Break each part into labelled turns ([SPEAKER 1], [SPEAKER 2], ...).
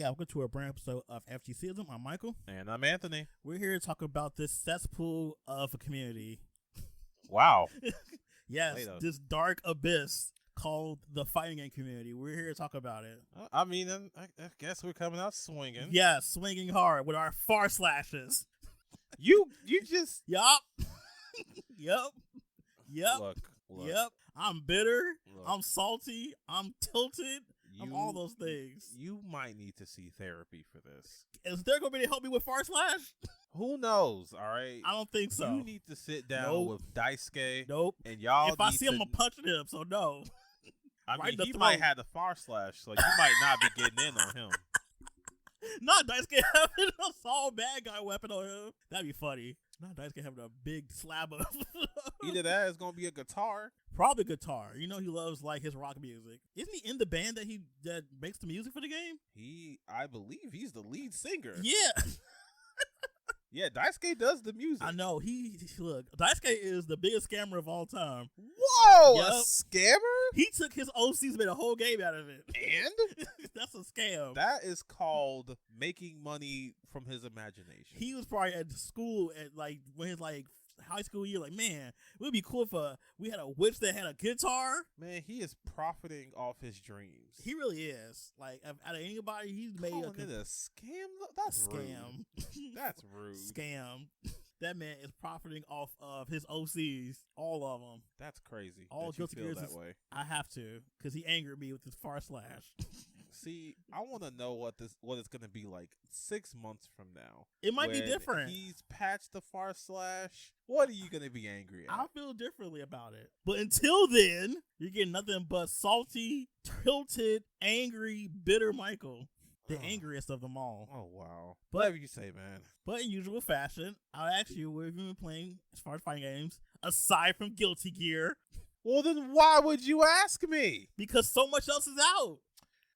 [SPEAKER 1] welcome to a brand new episode of FGCism. I'm Michael.
[SPEAKER 2] And I'm Anthony.
[SPEAKER 1] We're here to talk about this cesspool of a community.
[SPEAKER 2] Wow.
[SPEAKER 1] Yes, this dark abyss called the fighting game community. We're here to talk about it.
[SPEAKER 2] I mean, I guess we're coming out swinging.
[SPEAKER 1] Yeah, swinging hard with our far slashes.
[SPEAKER 2] You just...
[SPEAKER 1] Yup. Yup.
[SPEAKER 2] Look.
[SPEAKER 1] Yep. I'm bitter.
[SPEAKER 2] Look.
[SPEAKER 1] I'm salty. I'm tilted. I'm all those things.
[SPEAKER 2] You might need to see therapy for this.
[SPEAKER 1] Is there going to be to help me with far slash?
[SPEAKER 2] Who knows, all right?
[SPEAKER 1] I don't think so.
[SPEAKER 2] You need to sit down with Daisuke.
[SPEAKER 1] Nope.
[SPEAKER 2] And y'all
[SPEAKER 1] if I see him, I'm punching him, so no.
[SPEAKER 2] I mean, he might have the far slash, so you might not be getting in on him.
[SPEAKER 1] Not Daisuke having a small bad guy weapon on him. That'd be funny. Not Daisuke having a big slab of...
[SPEAKER 2] Either that is going to be a guitar.
[SPEAKER 1] Probably guitar. You know he loves like his rock music. Isn't he in the band that makes the music for the game?
[SPEAKER 2] I believe he's the lead singer.
[SPEAKER 1] Yeah.
[SPEAKER 2] Yeah, Daisuke does the music.
[SPEAKER 1] I know. Look, Daisuke is the biggest scammer of all time.
[SPEAKER 2] Whoa, yep. A scammer?
[SPEAKER 1] He took his OCs, made a whole game out of it.
[SPEAKER 2] And?
[SPEAKER 1] That's a scam.
[SPEAKER 2] That is called making money from his imagination.
[SPEAKER 1] He was probably at school at when his high school year, man, it would be cool if we had a witch that had a guitar.
[SPEAKER 2] Man, he is profiting off his dreams.
[SPEAKER 1] He really is. Out of anybody, he's made
[SPEAKER 2] it a scam. That's
[SPEAKER 1] scam.
[SPEAKER 2] Rude. That's rude.
[SPEAKER 1] Scam. That man is profiting off of his OCs, all of them.
[SPEAKER 2] That's crazy.
[SPEAKER 1] All Guilty Gears
[SPEAKER 2] that way.
[SPEAKER 1] I have to, because he angered me with his far slash.
[SPEAKER 2] See, I want to know what it's going to be like 6 months from now.
[SPEAKER 1] It might be different.
[SPEAKER 2] He's patched the far slash. What are you going to be angry at?
[SPEAKER 1] I'll feel differently about it. But until then, you're getting nothing but salty, tilted, angry, bitter Michael. The angriest of them all.
[SPEAKER 2] Oh, wow. Whatever you say, man.
[SPEAKER 1] But in usual fashion, I'll ask you what have you been playing as far as fighting games, aside from Guilty Gear.
[SPEAKER 2] Well, then why would you ask me?
[SPEAKER 1] Because so much else is out.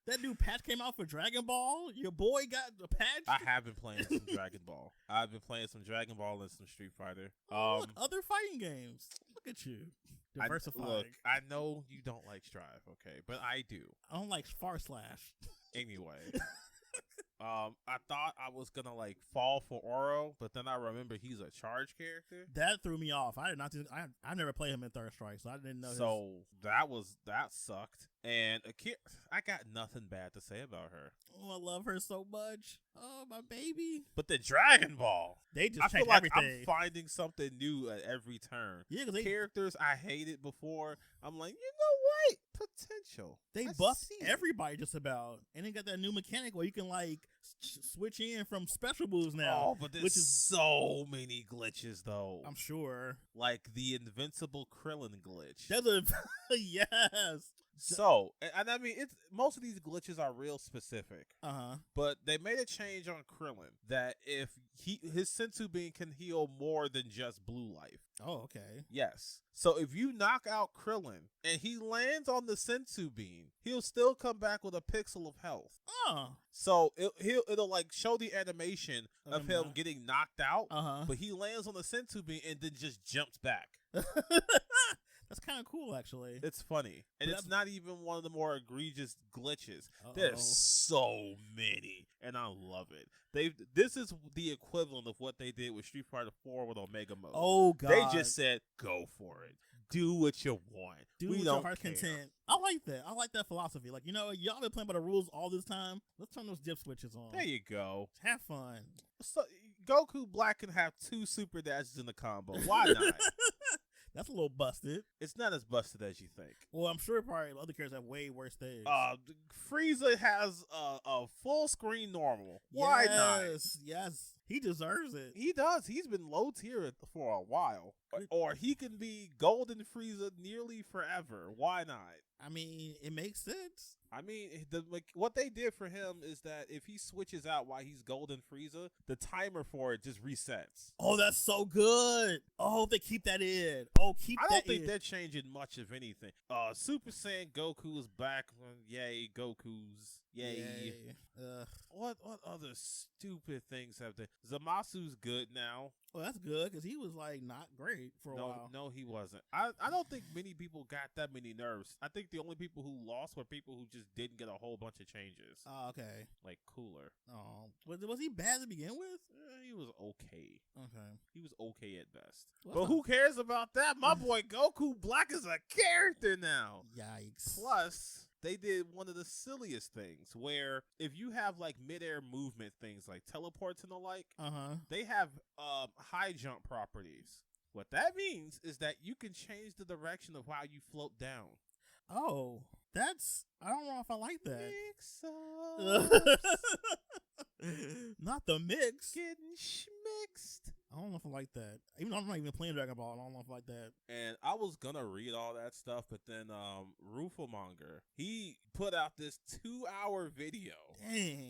[SPEAKER 1] That new patch came out for Dragon Ball. Your boy got the patch.
[SPEAKER 2] I have been playing some Dragon Ball. I've been playing some Dragon Ball and some Street Fighter.
[SPEAKER 1] Look, other fighting games. Look at you. Diversifying.
[SPEAKER 2] Look, I know you don't like Strive, okay? But I do.
[SPEAKER 1] I don't like far slash.
[SPEAKER 2] Anyway. I thought I was gonna fall for Oro, but then I remember he's a charge character.
[SPEAKER 1] That threw me off. I did not. I never played him in Third Strike, so I didn't know.
[SPEAKER 2] So that sucked. And I got nothing bad to say about her.
[SPEAKER 1] Oh, I love her so much. Oh, my baby.
[SPEAKER 2] But the Dragon Ball,
[SPEAKER 1] they just
[SPEAKER 2] I
[SPEAKER 1] changed
[SPEAKER 2] feel like
[SPEAKER 1] everything.
[SPEAKER 2] I'm finding something new at every turn.
[SPEAKER 1] Yeah,
[SPEAKER 2] characters I hated before, I'm like, you know what? Potential.
[SPEAKER 1] They buffed everybody just about, and they got that new mechanic where you can switch in from special moves now.
[SPEAKER 2] Oh, but there's so many glitches though.
[SPEAKER 1] I'm sure.
[SPEAKER 2] Like the invincible Krillin glitch.
[SPEAKER 1] Yes.
[SPEAKER 2] So, and I mean, most of these glitches are real specific. But they made a change on Krillin that if his Senzu Bean can heal more than just blue life.
[SPEAKER 1] Oh, okay.
[SPEAKER 2] Yes. So if you knock out Krillin and he lands on the Senzu Bean, he'll still come back with a pixel of health.
[SPEAKER 1] Oh.
[SPEAKER 2] So it'll show the animation of him getting knocked out, but he lands on the Senzu Bean and then just jumps back.
[SPEAKER 1] That's kind of cool, actually.
[SPEAKER 2] It's funny. And it's not even one of the more egregious glitches. There's so many, and I love it. This is the equivalent of what they did with Street Fighter 4 with Omega Mode.
[SPEAKER 1] Oh, God.
[SPEAKER 2] They just said, go for it. Do what you want.
[SPEAKER 1] We don't your heart's content. I like that. I like that philosophy. Y'all been playing by the rules all this time. Let's turn those dip switches on.
[SPEAKER 2] There you go.
[SPEAKER 1] Have fun.
[SPEAKER 2] So, Goku Black can have 2 super dashes in the combo. Why not?
[SPEAKER 1] That's a little busted.
[SPEAKER 2] It's not as busted as you think.
[SPEAKER 1] Well, I'm sure probably other characters have way worse things.
[SPEAKER 2] Frieza has a full screen normal. Why not?
[SPEAKER 1] Yes. He deserves it.
[SPEAKER 2] He does. He's been low tier for a while. Or he can be Golden Frieza nearly forever. Why not?
[SPEAKER 1] I mean, it makes sense.
[SPEAKER 2] I mean, what they did for him is that if he switches out while he's Golden Frieza, the timer for it just resets.
[SPEAKER 1] Oh, that's so good. Oh, they keep that in. Oh, keep that in.
[SPEAKER 2] I don't think they're changing much of anything. Super Saiyan Goku is back. Yay, Goku's. Yay.
[SPEAKER 1] Yay.
[SPEAKER 2] What other stupid things have they... Zamasu's good now.
[SPEAKER 1] Well, that's good because he was like not great for a while.
[SPEAKER 2] No, he wasn't. I don't think many people got that many nerfs. I think the only people who lost were people who just didn't get a whole bunch of changes.
[SPEAKER 1] Oh, okay.
[SPEAKER 2] Like Cooler.
[SPEAKER 1] Oh, was he bad to begin with?
[SPEAKER 2] He was okay.
[SPEAKER 1] Okay.
[SPEAKER 2] He was okay at best.
[SPEAKER 1] Well,
[SPEAKER 2] but who cares about that? My boy Goku Black is a character now.
[SPEAKER 1] Yikes.
[SPEAKER 2] Plus, they did one of the silliest things where if you have like midair movement things like teleports and the like, they have high jump properties. What that means is that you can change the direction of how you float down.
[SPEAKER 1] Oh, I don't know if I like that. Not the mix.
[SPEAKER 2] Getting schmixed.
[SPEAKER 1] I don't know if I like that. Even though I'm not even playing Dragon Ball, I don't know if I like that.
[SPEAKER 2] And I was gonna read all that stuff, but then Rufamonger, he put out this 2-hour video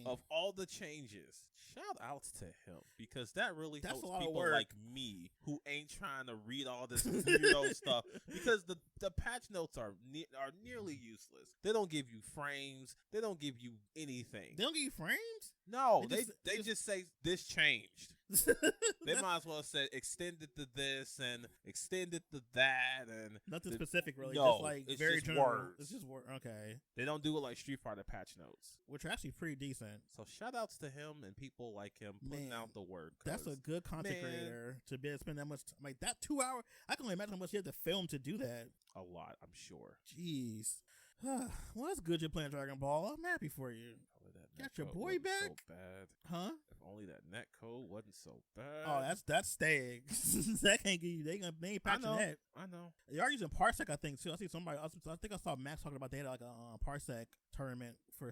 [SPEAKER 2] of all the changes. Shout outs to him because that really helps people like me who ain't trying to read all this weirdo stuff because the patch notes are nearly useless. They don't give you frames. They don't give you anything.
[SPEAKER 1] They don't give you frames?
[SPEAKER 2] No, they just say this changed. They might as well have said extended to this and extended to that and
[SPEAKER 1] nothing specific really.
[SPEAKER 2] No,
[SPEAKER 1] just like
[SPEAKER 2] it's
[SPEAKER 1] very
[SPEAKER 2] just
[SPEAKER 1] general.
[SPEAKER 2] words.
[SPEAKER 1] It's just word. Okay.
[SPEAKER 2] They don't do it like Street Fighter patch notes,
[SPEAKER 1] which are actually pretty decent.
[SPEAKER 2] So shout outs to him and people like him putting out the word.
[SPEAKER 1] That's a good content creator to be able to spend that much time. Like that 2 hour. I can only imagine how much you have to film to do that.
[SPEAKER 2] A lot, I'm sure.
[SPEAKER 1] Jeez. Well, that's good you're playing Dragon Ball. I'm happy for you. Got your boy back?
[SPEAKER 2] So bad.
[SPEAKER 1] Huh?
[SPEAKER 2] If only that net code wasn't so bad.
[SPEAKER 1] Oh, that's staying. That can't get you. They ain't patching that.
[SPEAKER 2] I know.
[SPEAKER 1] They are using Parsec, I think, too. I see somebody. I think I saw Max talking about they had like a Parsec tournament for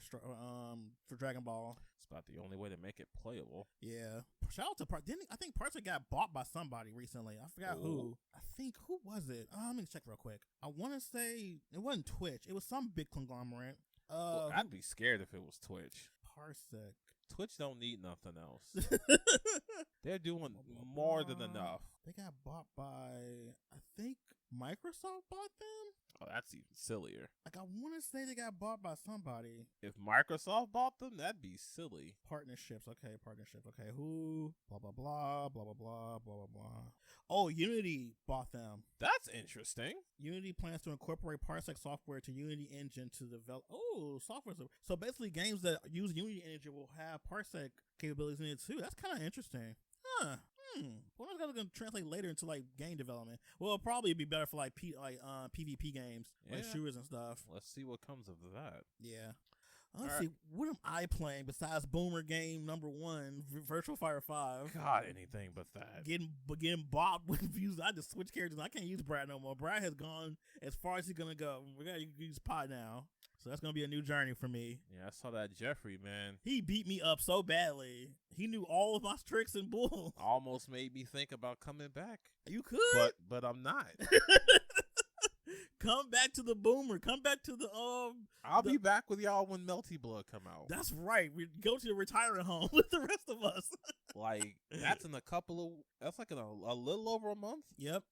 [SPEAKER 1] Dragon Ball.
[SPEAKER 2] It's about the only way to make it playable.
[SPEAKER 1] Yeah. Shout out to I think Parsec got bought by somebody recently. I forgot who. I think who was it? Let me check real quick. I want to say it wasn't Twitch. It was some big conglomerate.
[SPEAKER 2] Well, I'd be scared if it was Twitch.
[SPEAKER 1] Parsec.
[SPEAKER 2] Twitch don't need nothing else. They're doing more than enough.
[SPEAKER 1] They got bought by, I think Microsoft bought them?
[SPEAKER 2] Oh, that's even sillier.
[SPEAKER 1] Like, I want to say they got bought by somebody.
[SPEAKER 2] If Microsoft bought them, that'd be silly.
[SPEAKER 1] Partnerships. Okay, partnership. Okay, who? Blah, blah, blah, blah, blah, blah, blah, blah, blah. Oh, Unity bought them.
[SPEAKER 2] That's interesting.
[SPEAKER 1] Unity plans to incorporate Parsec software to Unity Engine to develop... Oh, software. So basically, games that use Unity Engine will have Parsec capabilities in it, too. That's kind of interesting. Huh. Well, that's going to translate later into like game development. Well, it'll probably be better for like PvP games, like shooters and stuff.
[SPEAKER 2] Let's see what comes of that.
[SPEAKER 1] Yeah. Let's see. What am I playing besides Boomer Game #1, Virtual Fire 5?
[SPEAKER 2] God, anything but that.
[SPEAKER 1] Getting bobbed with views. I just switch characters. I can't use Brad no more. Brad has gone as far as he's gonna go. We gotta use Pod now. So that's going to be a new journey for me.
[SPEAKER 2] Yeah, I saw that Jeffrey, man.
[SPEAKER 1] He beat me up so badly. He knew all of my tricks and bulls.
[SPEAKER 2] Almost made me think about coming back.
[SPEAKER 1] You could.
[SPEAKER 2] But I'm not.
[SPEAKER 1] Come back to the Boomer. Come back to the
[SPEAKER 2] I'll be back with y'all when Melty Blood come out.
[SPEAKER 1] That's right. We go to the retirement home with the rest of us.
[SPEAKER 2] Like that's in that's like in a little over a month.
[SPEAKER 1] Yep.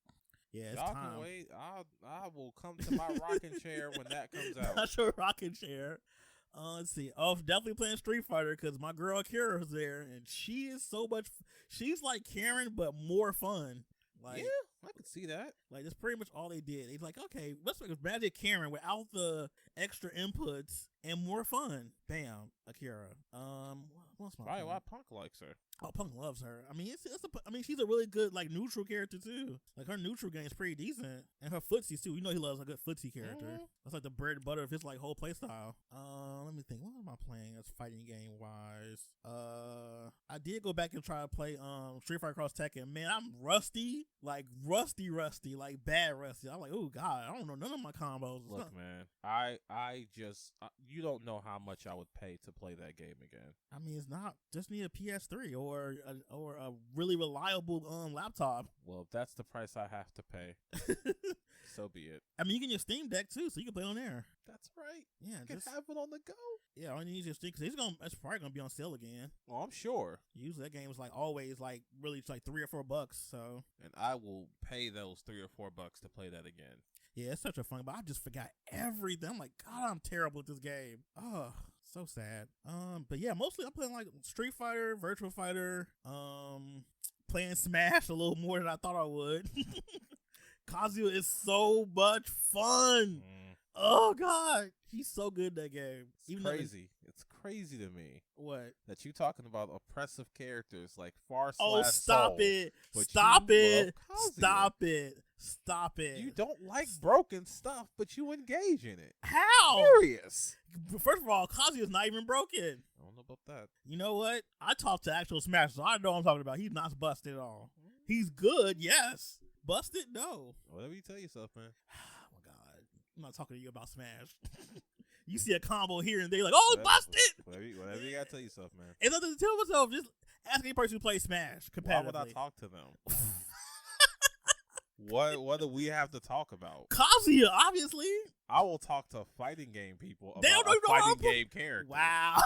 [SPEAKER 1] Yeah, it's
[SPEAKER 2] y'all
[SPEAKER 1] time.
[SPEAKER 2] Can wait. I will come to my rocking chair when that comes out.
[SPEAKER 1] Not your rocking chair. Let's see. Oh, definitely playing Street Fighter because my girl Kira is there, and she is so much. She's like Karen, but more fun. Like,
[SPEAKER 2] yeah, I could see that.
[SPEAKER 1] Like that's pretty much all they did. They's like, okay, let's make Magic Karen without the extra inputs and more fun. Bam, Akira. What's my
[SPEAKER 2] Probably why Punk likes her.
[SPEAKER 1] Oh, Punk loves her. I mean, she's a really good like neutral character too. Like her neutral game is pretty decent, and her footsies too. You know, he loves a good footsie character. Mm-hmm. That's like the bread and butter of his like whole play style. Let me think. What am I playing as fighting game wise? I did go back and try to play Street Fighter Cross Tekken. Man, I'm rusty, like bad rusty. I'm like, oh god, I don't know none of my combos.
[SPEAKER 2] Look, man, I just you don't know how much I would pay to play that game again.
[SPEAKER 1] I mean, it's not just need a PS3 or a really reliable laptop.
[SPEAKER 2] Well, if that's the price I have to pay, so be it.
[SPEAKER 1] I mean, you can use Steam Deck too, so you can play on there.
[SPEAKER 2] That's right.
[SPEAKER 1] Yeah,
[SPEAKER 2] you can have it on the go.
[SPEAKER 1] Yeah, all you need is your stick because it's probably gonna be on sale again.
[SPEAKER 2] Well, I'm sure.
[SPEAKER 1] Usually that game is like always like really it's like $3 or $4. So,
[SPEAKER 2] and I will pay those $3 or $4 to play that again.
[SPEAKER 1] Yeah, it's such a fun, but I just forgot everything. I'm like, God, I'm terrible at this game. Oh, So sad. But yeah, mostly I'm playing like Street Fighter, Virtual Fighter, playing Smash a little more than I thought I would. Kazuya is so much fun. Oh god, he's so good in that game.
[SPEAKER 2] It's crazy. It's crazy to me.
[SPEAKER 1] What?
[SPEAKER 2] That you talking about oppressive characters like Far
[SPEAKER 1] Oh,
[SPEAKER 2] Slash
[SPEAKER 1] stop
[SPEAKER 2] Soul,
[SPEAKER 1] it.
[SPEAKER 2] but
[SPEAKER 1] Stop
[SPEAKER 2] you
[SPEAKER 1] it.
[SPEAKER 2] love Kazuya.
[SPEAKER 1] Stop it. Stop it.
[SPEAKER 2] You don't like broken stuff, but you engage in it.
[SPEAKER 1] How?
[SPEAKER 2] Serious.
[SPEAKER 1] First of all, Kazuya's not even broken.
[SPEAKER 2] I don't know about that.
[SPEAKER 1] You know what? I talked to actual Smash, so I know what I'm talking about. He's not busted at all. He's good, yes. Busted? No.
[SPEAKER 2] Whatever you tell yourself, man.
[SPEAKER 1] Oh my god. I'm not talking to you about Smash. You see a combo here and there, like, oh, it's busted.
[SPEAKER 2] Whatever you gotta tell yourself, man.
[SPEAKER 1] It's nothing to tell myself. Just ask any person who plays Smash competitively.
[SPEAKER 2] Why would I talk to them? What do we have to talk about?
[SPEAKER 1] Kazuya, obviously.
[SPEAKER 2] I will talk to fighting game people
[SPEAKER 1] They
[SPEAKER 2] about
[SPEAKER 1] don't
[SPEAKER 2] a
[SPEAKER 1] know how
[SPEAKER 2] fighting
[SPEAKER 1] to-
[SPEAKER 2] game character.
[SPEAKER 1] Wow.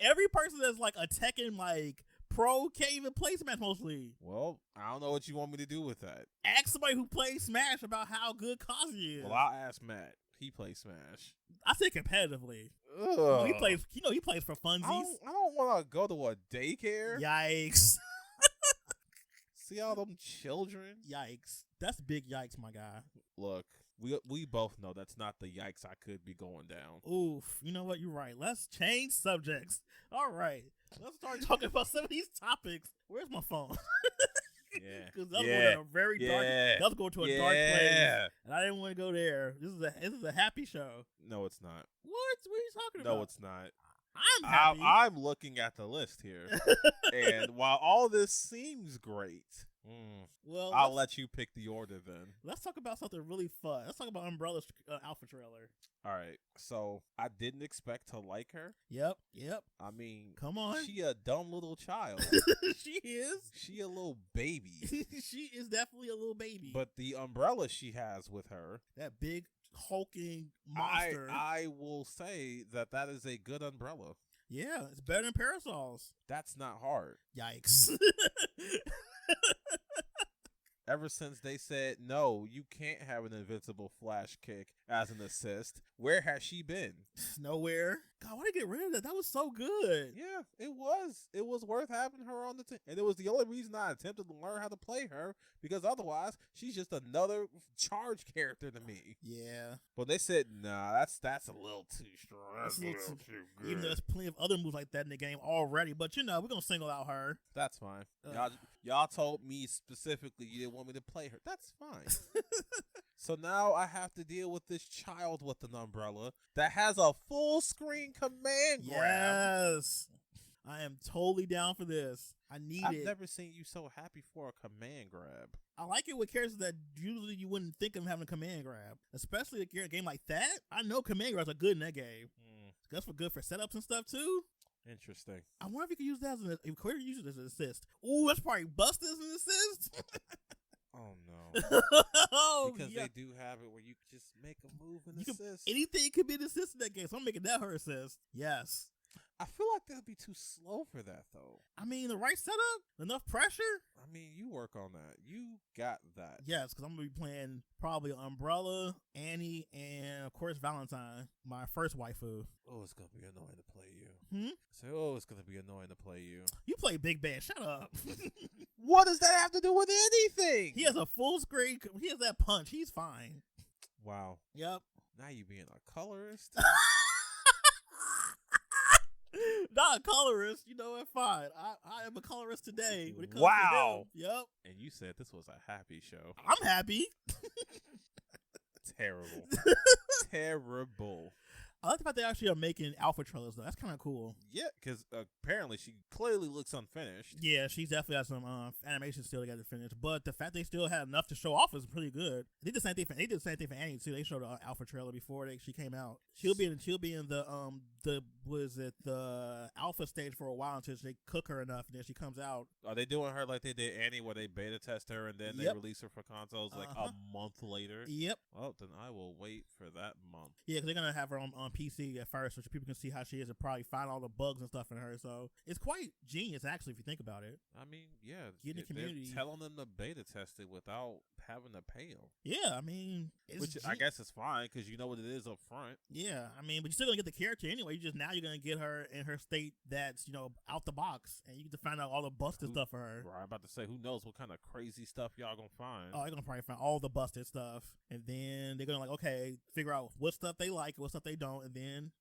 [SPEAKER 1] Every person that's like a Tekken like pro can't even play Smash mostly.
[SPEAKER 2] Well, I don't know what you want me to do with that.
[SPEAKER 1] Ask somebody who plays Smash about how good Kazuya is.
[SPEAKER 2] Well, I'll ask Matt. He plays Smash.
[SPEAKER 1] I say competitively.
[SPEAKER 2] Ugh.
[SPEAKER 1] He plays. He plays for funsies.
[SPEAKER 2] I don't want to go to a daycare.
[SPEAKER 1] Yikes!
[SPEAKER 2] See all them children.
[SPEAKER 1] Yikes! That's big yikes, my guy.
[SPEAKER 2] Look, we both know that's not the yikes I could be going down.
[SPEAKER 1] Oof. You know what? You're right. Let's change subjects. All right. Let's start talking about some of these topics. Where's my phone?
[SPEAKER 2] Yeah.
[SPEAKER 1] Because that was going to a very dark. That was going to a dark place, and I didn't want to go there. This is a happy show.
[SPEAKER 2] No, it's not.
[SPEAKER 1] What are you talking about?
[SPEAKER 2] No, it's not.
[SPEAKER 1] I'm happy.
[SPEAKER 2] I'm looking at the list here, and while all this seems great,
[SPEAKER 1] well,
[SPEAKER 2] I'll let you pick the order then.
[SPEAKER 1] Let's talk about something really fun. Let's talk about Umbrella's alpha trailer.
[SPEAKER 2] All right, so I didn't expect to like her.
[SPEAKER 1] Yep.
[SPEAKER 2] I mean,
[SPEAKER 1] come on,
[SPEAKER 2] she a dumb little child.
[SPEAKER 1] She is.
[SPEAKER 2] She a little baby.
[SPEAKER 1] She is definitely a little baby.
[SPEAKER 2] But the umbrella she has with her,
[SPEAKER 1] that big hulking monster.
[SPEAKER 2] I will say that is a good umbrella.
[SPEAKER 1] Yeah, it's better than parasols.
[SPEAKER 2] That's not hard.
[SPEAKER 1] Yikes.
[SPEAKER 2] Ever since they said, no, you can't have an invincible flash kick as an assist, where has she been?
[SPEAKER 1] Nowhere. God, why did they get rid of that? That was so good.
[SPEAKER 2] Yeah, it was. It was worth having her on the team. And it was the only reason I attempted to learn how to play her, because otherwise, she's just another charge character to me.
[SPEAKER 1] Yeah.
[SPEAKER 2] But they said, nah, that's a little too strong. That's a little too good.
[SPEAKER 1] Even though there's plenty of other moves like that in the game already. But, we're going to single out her.
[SPEAKER 2] That's fine. Y'all told me specifically you didn't want me to play her. That's fine. So now I have to deal with this child with an umbrella that has a full screen command grab.
[SPEAKER 1] Yes. I am totally down for this. I need it.
[SPEAKER 2] I've never seen you so happy for a command grab.
[SPEAKER 1] I like it with characters that usually you wouldn't think of having a command grab. Especially a game like that. I know command grabs are good in that game. That's good for setups and stuff too.
[SPEAKER 2] Interesting.
[SPEAKER 1] I wonder if you could use that as an assist. Ooh, that's probably busted as an assist.
[SPEAKER 2] Oh no.
[SPEAKER 1] Oh,
[SPEAKER 2] because
[SPEAKER 1] yeah.
[SPEAKER 2] they do have it where you can just make a move and assist.
[SPEAKER 1] Anything could be an assist in that game, so I'm making that her assist. Yes.
[SPEAKER 2] I feel like that'd be too slow for that though.
[SPEAKER 1] I mean, the right setup, enough pressure.
[SPEAKER 2] I mean, you work on that. You got that.
[SPEAKER 1] Yes, because I'm gonna be playing probably Umbrella, Annie, and of course Valentine, my first waifu.
[SPEAKER 2] Oh, it's gonna be annoying to play you. It's gonna be annoying to play you.
[SPEAKER 1] You play Big Bad. Shut up.
[SPEAKER 2] What does that have to do with anything?
[SPEAKER 1] He has a full screen. He has that punch. He's fine.
[SPEAKER 2] Wow.
[SPEAKER 1] Yep.
[SPEAKER 2] Now you being a colorist.
[SPEAKER 1] Not a colorist, fine. I am a colorist today when it comes
[SPEAKER 2] wow.
[SPEAKER 1] to him. Yep.
[SPEAKER 2] And you said this was a happy show.
[SPEAKER 1] I'm happy.
[SPEAKER 2] Terrible. Terrible.
[SPEAKER 1] I like the fact they actually are making alpha trailers though. That's kind of cool.
[SPEAKER 2] Yeah, because apparently she clearly looks unfinished.
[SPEAKER 1] Yeah, she's definitely got some animation still to get to finish. But the fact they still had enough to show off is pretty good. They did the same thing for Annie too. They showed an alpha trailer before she came out. She'll be in the alpha stage for a while until they cook her enough, and then she comes out.
[SPEAKER 2] Are they doing her like they did Annie, where they beta test her and then they release her for consoles like a month later?
[SPEAKER 1] Yep.
[SPEAKER 2] Well, then I will wait for that month.
[SPEAKER 1] Yeah, because they're gonna have her on PC at first, so people can see how she is and probably find all the bugs and stuff in her. So it's quite genius, actually, if you think about it.
[SPEAKER 2] I mean, yeah,
[SPEAKER 1] get in the community.
[SPEAKER 2] They're telling them to beta test it without having to pay them.
[SPEAKER 1] Yeah, I mean,
[SPEAKER 2] which I guess is fine because you know what it is up front.
[SPEAKER 1] Yeah, I mean, but you're still gonna get the character anyway. Now you're gonna get her in her state that's out the box, and you get to find out all the busted stuff for her.
[SPEAKER 2] Right, I'm about to say, who knows what kind of crazy stuff y'all gonna find?
[SPEAKER 1] Oh, they're gonna probably find all the busted stuff, and then they're gonna figure out what stuff they like, what stuff they don't, and then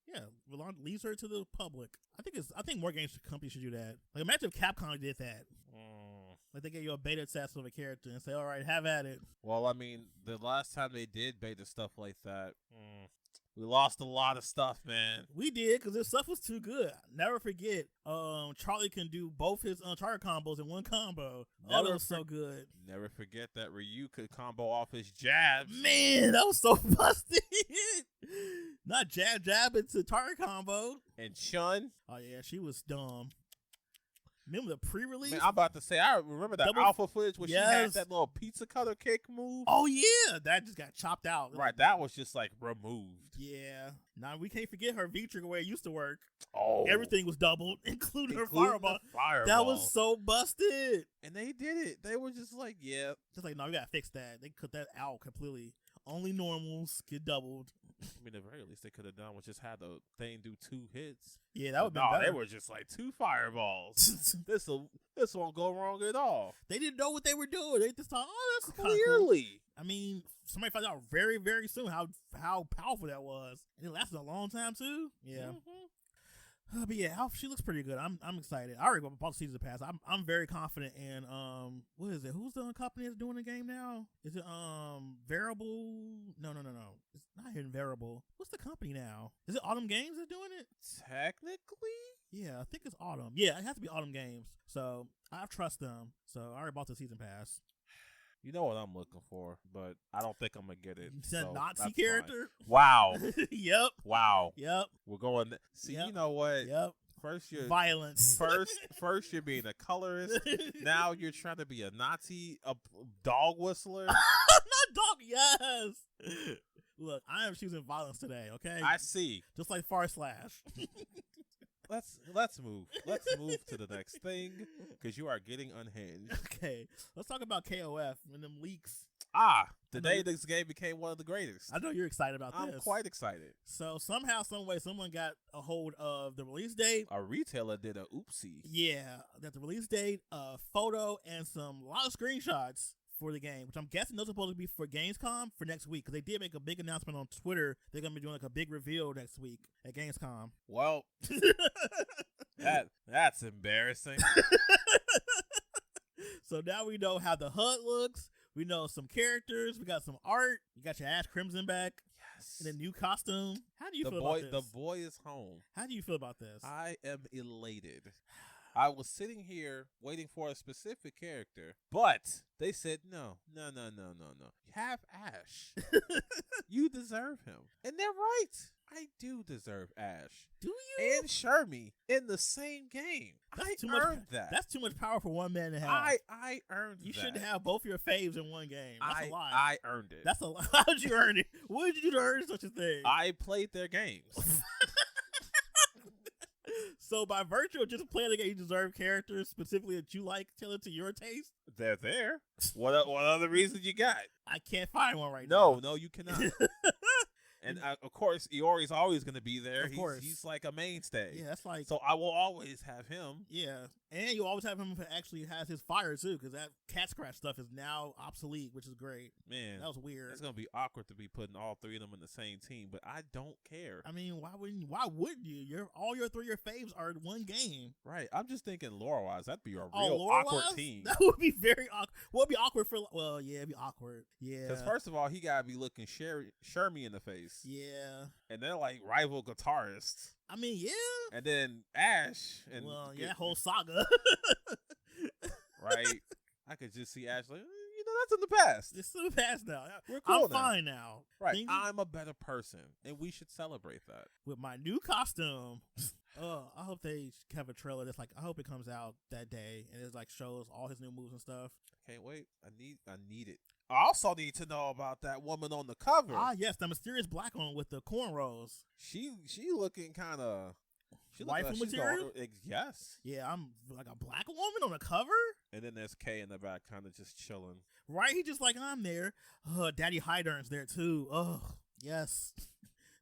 [SPEAKER 1] release her to the public. I think more games companies should do that. Like, imagine if Capcom did that. Like, they gave you a beta test of a character and say, all right, have at it.
[SPEAKER 2] Well, I mean, the last time they did beta stuff like that, we lost a lot of stuff, man.
[SPEAKER 1] We did, because this stuff was too good. Never forget, Charlie can do both his Uncharted combos in one combo. That was so good.
[SPEAKER 2] Never forget that Ryu could combo off his jabs.
[SPEAKER 1] Man, that was so busted. Not jab into target combo.
[SPEAKER 2] And Chun.
[SPEAKER 1] Oh, yeah, she was dumb. Remember the pre-release?
[SPEAKER 2] Man, I'm about to say, I remember that alpha footage where she had that little pizza cutter kick move.
[SPEAKER 1] Oh, yeah. That just got chopped out.
[SPEAKER 2] Right, that was just, removed.
[SPEAKER 1] Yeah. Now, we can't forget her V-trigger the way it used to work.
[SPEAKER 2] Oh.
[SPEAKER 1] Everything was doubled, including her fireball. That was so busted.
[SPEAKER 2] And they did it. They were just like, yeah.
[SPEAKER 1] Just like, no, we got to fix that. They cut that out completely. Only normals get doubled.
[SPEAKER 2] I mean, at the very least, they could have done was just had the thing do 2 hits.
[SPEAKER 1] Yeah, that would be better.
[SPEAKER 2] They were just like 2 fireballs. This won't go wrong at all.
[SPEAKER 1] They didn't know what they were doing. They just thought, oh, that's
[SPEAKER 2] clearly.
[SPEAKER 1] Cool. I mean, somebody found out very, very soon how powerful that was. And it lasted a long time too. Yeah. But yeah, she looks pretty good. I'm excited. I already bought the season pass. I'm very confident in what is it? Who's the company that's doing the game now? Is it Variable? No. It's not Hidden Variable. What's the company now? Is it Autumn Games that's doing it?
[SPEAKER 2] Technically?
[SPEAKER 1] Yeah, I think it's Autumn. Yeah, it has to be Autumn Games. So I trust them. So I already bought the season pass.
[SPEAKER 2] You know what I'm looking for, but I don't think I'm going to get it.
[SPEAKER 1] That Nazi character?
[SPEAKER 2] Fine. Wow.
[SPEAKER 1] Yep.
[SPEAKER 2] Wow.
[SPEAKER 1] Yep.
[SPEAKER 2] We're going. See, you know what?
[SPEAKER 1] Yep.
[SPEAKER 2] First you're
[SPEAKER 1] violence.
[SPEAKER 2] First you're being a colorist. Now you're trying to be a Nazi, a dog whistler.
[SPEAKER 1] Not dog. Yes. Look, I am choosing violence today. Okay.
[SPEAKER 2] I see.
[SPEAKER 1] Just like Far Slash.
[SPEAKER 2] Let's move. Let's move to the next thing because you are getting unhinged.
[SPEAKER 1] Okay, let's talk about KOF and them leaks.
[SPEAKER 2] The day this game became one of the greatest.
[SPEAKER 1] I know you're excited about this.
[SPEAKER 2] I'm quite excited.
[SPEAKER 1] So somehow, some way, someone got a hold of the release date.
[SPEAKER 2] A retailer did a oopsie.
[SPEAKER 1] Yeah, that the release date, a photo, and a lot of screenshots for the game, which I'm guessing those are supposed to be for Gamescom for next week, because they did make a big announcement on Twitter. They're going to be doing a big reveal next week at Gamescom.
[SPEAKER 2] Well, that's embarrassing.
[SPEAKER 1] So now we know how the HUD looks. We know some characters. We got some art. You got your Ash Crimson back.
[SPEAKER 2] Yes.
[SPEAKER 1] In a new costume. How do you feel about this?
[SPEAKER 2] The boy is home.
[SPEAKER 1] How do you feel about this?
[SPEAKER 2] I am elated. I was sitting here waiting for a specific character, but they said no. Have Ash. You deserve him. And they're right. I do deserve Ash.
[SPEAKER 1] Do you?
[SPEAKER 2] And Shermie in the same game. I earned that.
[SPEAKER 1] That's too much power for one man to have.
[SPEAKER 2] I earned that.
[SPEAKER 1] You shouldn't have both your faves in one game. That's a lot.
[SPEAKER 2] I earned it.
[SPEAKER 1] That's a lot. How did you earn it? What did you do to earn such a thing?
[SPEAKER 2] I played their games.
[SPEAKER 1] So by virtue of just playing the game, you deserve characters specifically that you like, tailored to your taste?
[SPEAKER 2] They're there. What other reason you got?
[SPEAKER 1] I can't find one right now.
[SPEAKER 2] No, you cannot. And of course, Iori's always going to be there.
[SPEAKER 1] Of course.
[SPEAKER 2] He's like a mainstay.
[SPEAKER 1] Yeah, that's like.
[SPEAKER 2] So I will always have him.
[SPEAKER 1] Yeah. And you always have him who actually has his fire too, because that cat scratch stuff is now obsolete, which is great.
[SPEAKER 2] Man,
[SPEAKER 1] that was weird.
[SPEAKER 2] It's going to be awkward to be putting all 3 of them in the same team, but I don't care.
[SPEAKER 1] I mean, why wouldn't you? All your 3 of your faves are in one game.
[SPEAKER 2] Right. I'm just thinking lore-wise, that'd be a real awkward team.
[SPEAKER 1] That would be very awkward. Well, it'd be awkward for. Well, yeah, it'd be awkward. Yeah.
[SPEAKER 2] Because first of all, he gotta be looking Shermie in the face.
[SPEAKER 1] Yeah.
[SPEAKER 2] And they're like rival guitarists.
[SPEAKER 1] I mean, yeah.
[SPEAKER 2] And then Ash. And
[SPEAKER 1] that whole saga.
[SPEAKER 2] Right. I could just see Ash like, that's in the past.
[SPEAKER 1] It's in the past now.
[SPEAKER 2] We're cool
[SPEAKER 1] I'm fine now.
[SPEAKER 2] Right. I'm a better person, and we should celebrate that.
[SPEAKER 1] With my new costume. I hope they have a trailer that's like, I hope it comes out that day and it like shows all his new moves and stuff.
[SPEAKER 2] Can't wait. I need it. I also need to know about that woman on the cover.
[SPEAKER 1] Yes, the mysterious black one with the cornrows.
[SPEAKER 2] She looking kind of
[SPEAKER 1] waifu material.
[SPEAKER 2] Yes.
[SPEAKER 1] Yeah, I'm like a black woman on the cover.
[SPEAKER 2] And then there's K in the back, kind of just chilling.
[SPEAKER 1] Right? He just like, I'm there. Daddy Hydern's there too. Oh, yes.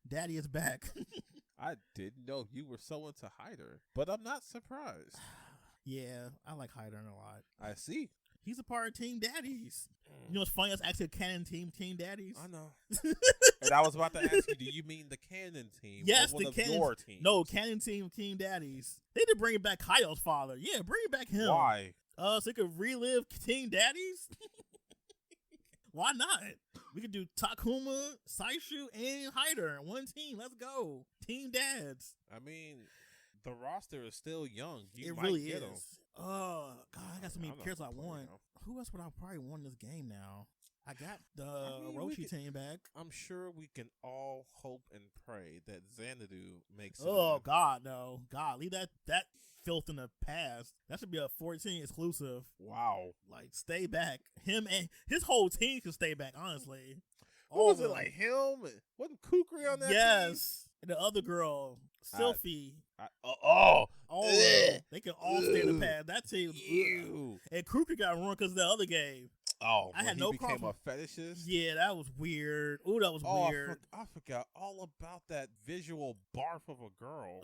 [SPEAKER 1] Daddy is back.
[SPEAKER 2] I didn't know you were so into Hyder, but I'm not surprised.
[SPEAKER 1] Yeah, I like Hydern a lot.
[SPEAKER 2] I see.
[SPEAKER 1] He's a part of Team Daddies. You know what's funny? That's actually a canon team, Team Daddies.
[SPEAKER 2] I know. And I was about to ask you, do you mean the canon team?
[SPEAKER 1] Yes,
[SPEAKER 2] or one
[SPEAKER 1] the
[SPEAKER 2] of
[SPEAKER 1] canon.
[SPEAKER 2] your teams?
[SPEAKER 1] No, canon team, Team Daddies. They need to bring back Kaio's father. Yeah, bring back him.
[SPEAKER 2] Why?
[SPEAKER 1] So they could relive Team Daddies. Why not? We could do Takuma, Saishu, and Hyder in one team. Let's go. Team Dads.
[SPEAKER 2] I mean, the roster is still young. You
[SPEAKER 1] It
[SPEAKER 2] might
[SPEAKER 1] really
[SPEAKER 2] get
[SPEAKER 1] is.
[SPEAKER 2] 'em.
[SPEAKER 1] Oh, God, I got so many
[SPEAKER 2] I'm not
[SPEAKER 1] characters I
[SPEAKER 2] complaining,
[SPEAKER 1] want.
[SPEAKER 2] though.
[SPEAKER 1] Who else would I probably want in this game now? I got the
[SPEAKER 2] mean,
[SPEAKER 1] Orochi team back.
[SPEAKER 2] I'm sure we can all hope and pray that Xanadu makes it.
[SPEAKER 1] Oh,
[SPEAKER 2] in.
[SPEAKER 1] God, no. God, leave that filth in the past. That should be a 14 exclusive.
[SPEAKER 2] Wow.
[SPEAKER 1] Like, stay back. Him and his whole team should stay back, honestly.
[SPEAKER 2] What was it, like him? Wasn't Kukri on that team?
[SPEAKER 1] Yes. And the other girl, Sylphie.
[SPEAKER 2] Oh.
[SPEAKER 1] All
[SPEAKER 2] Ugh.
[SPEAKER 1] of them. They can all stay in the past. That team.
[SPEAKER 2] Ew.
[SPEAKER 1] And Kruger got ruined because of the other game.
[SPEAKER 2] Oh,
[SPEAKER 1] I had
[SPEAKER 2] he
[SPEAKER 1] no
[SPEAKER 2] became
[SPEAKER 1] problem.
[SPEAKER 2] a fetishist?
[SPEAKER 1] Yeah, that was weird. Ooh, that was
[SPEAKER 2] Oh,
[SPEAKER 1] weird.
[SPEAKER 2] I forgot all about that visual barf of a girl.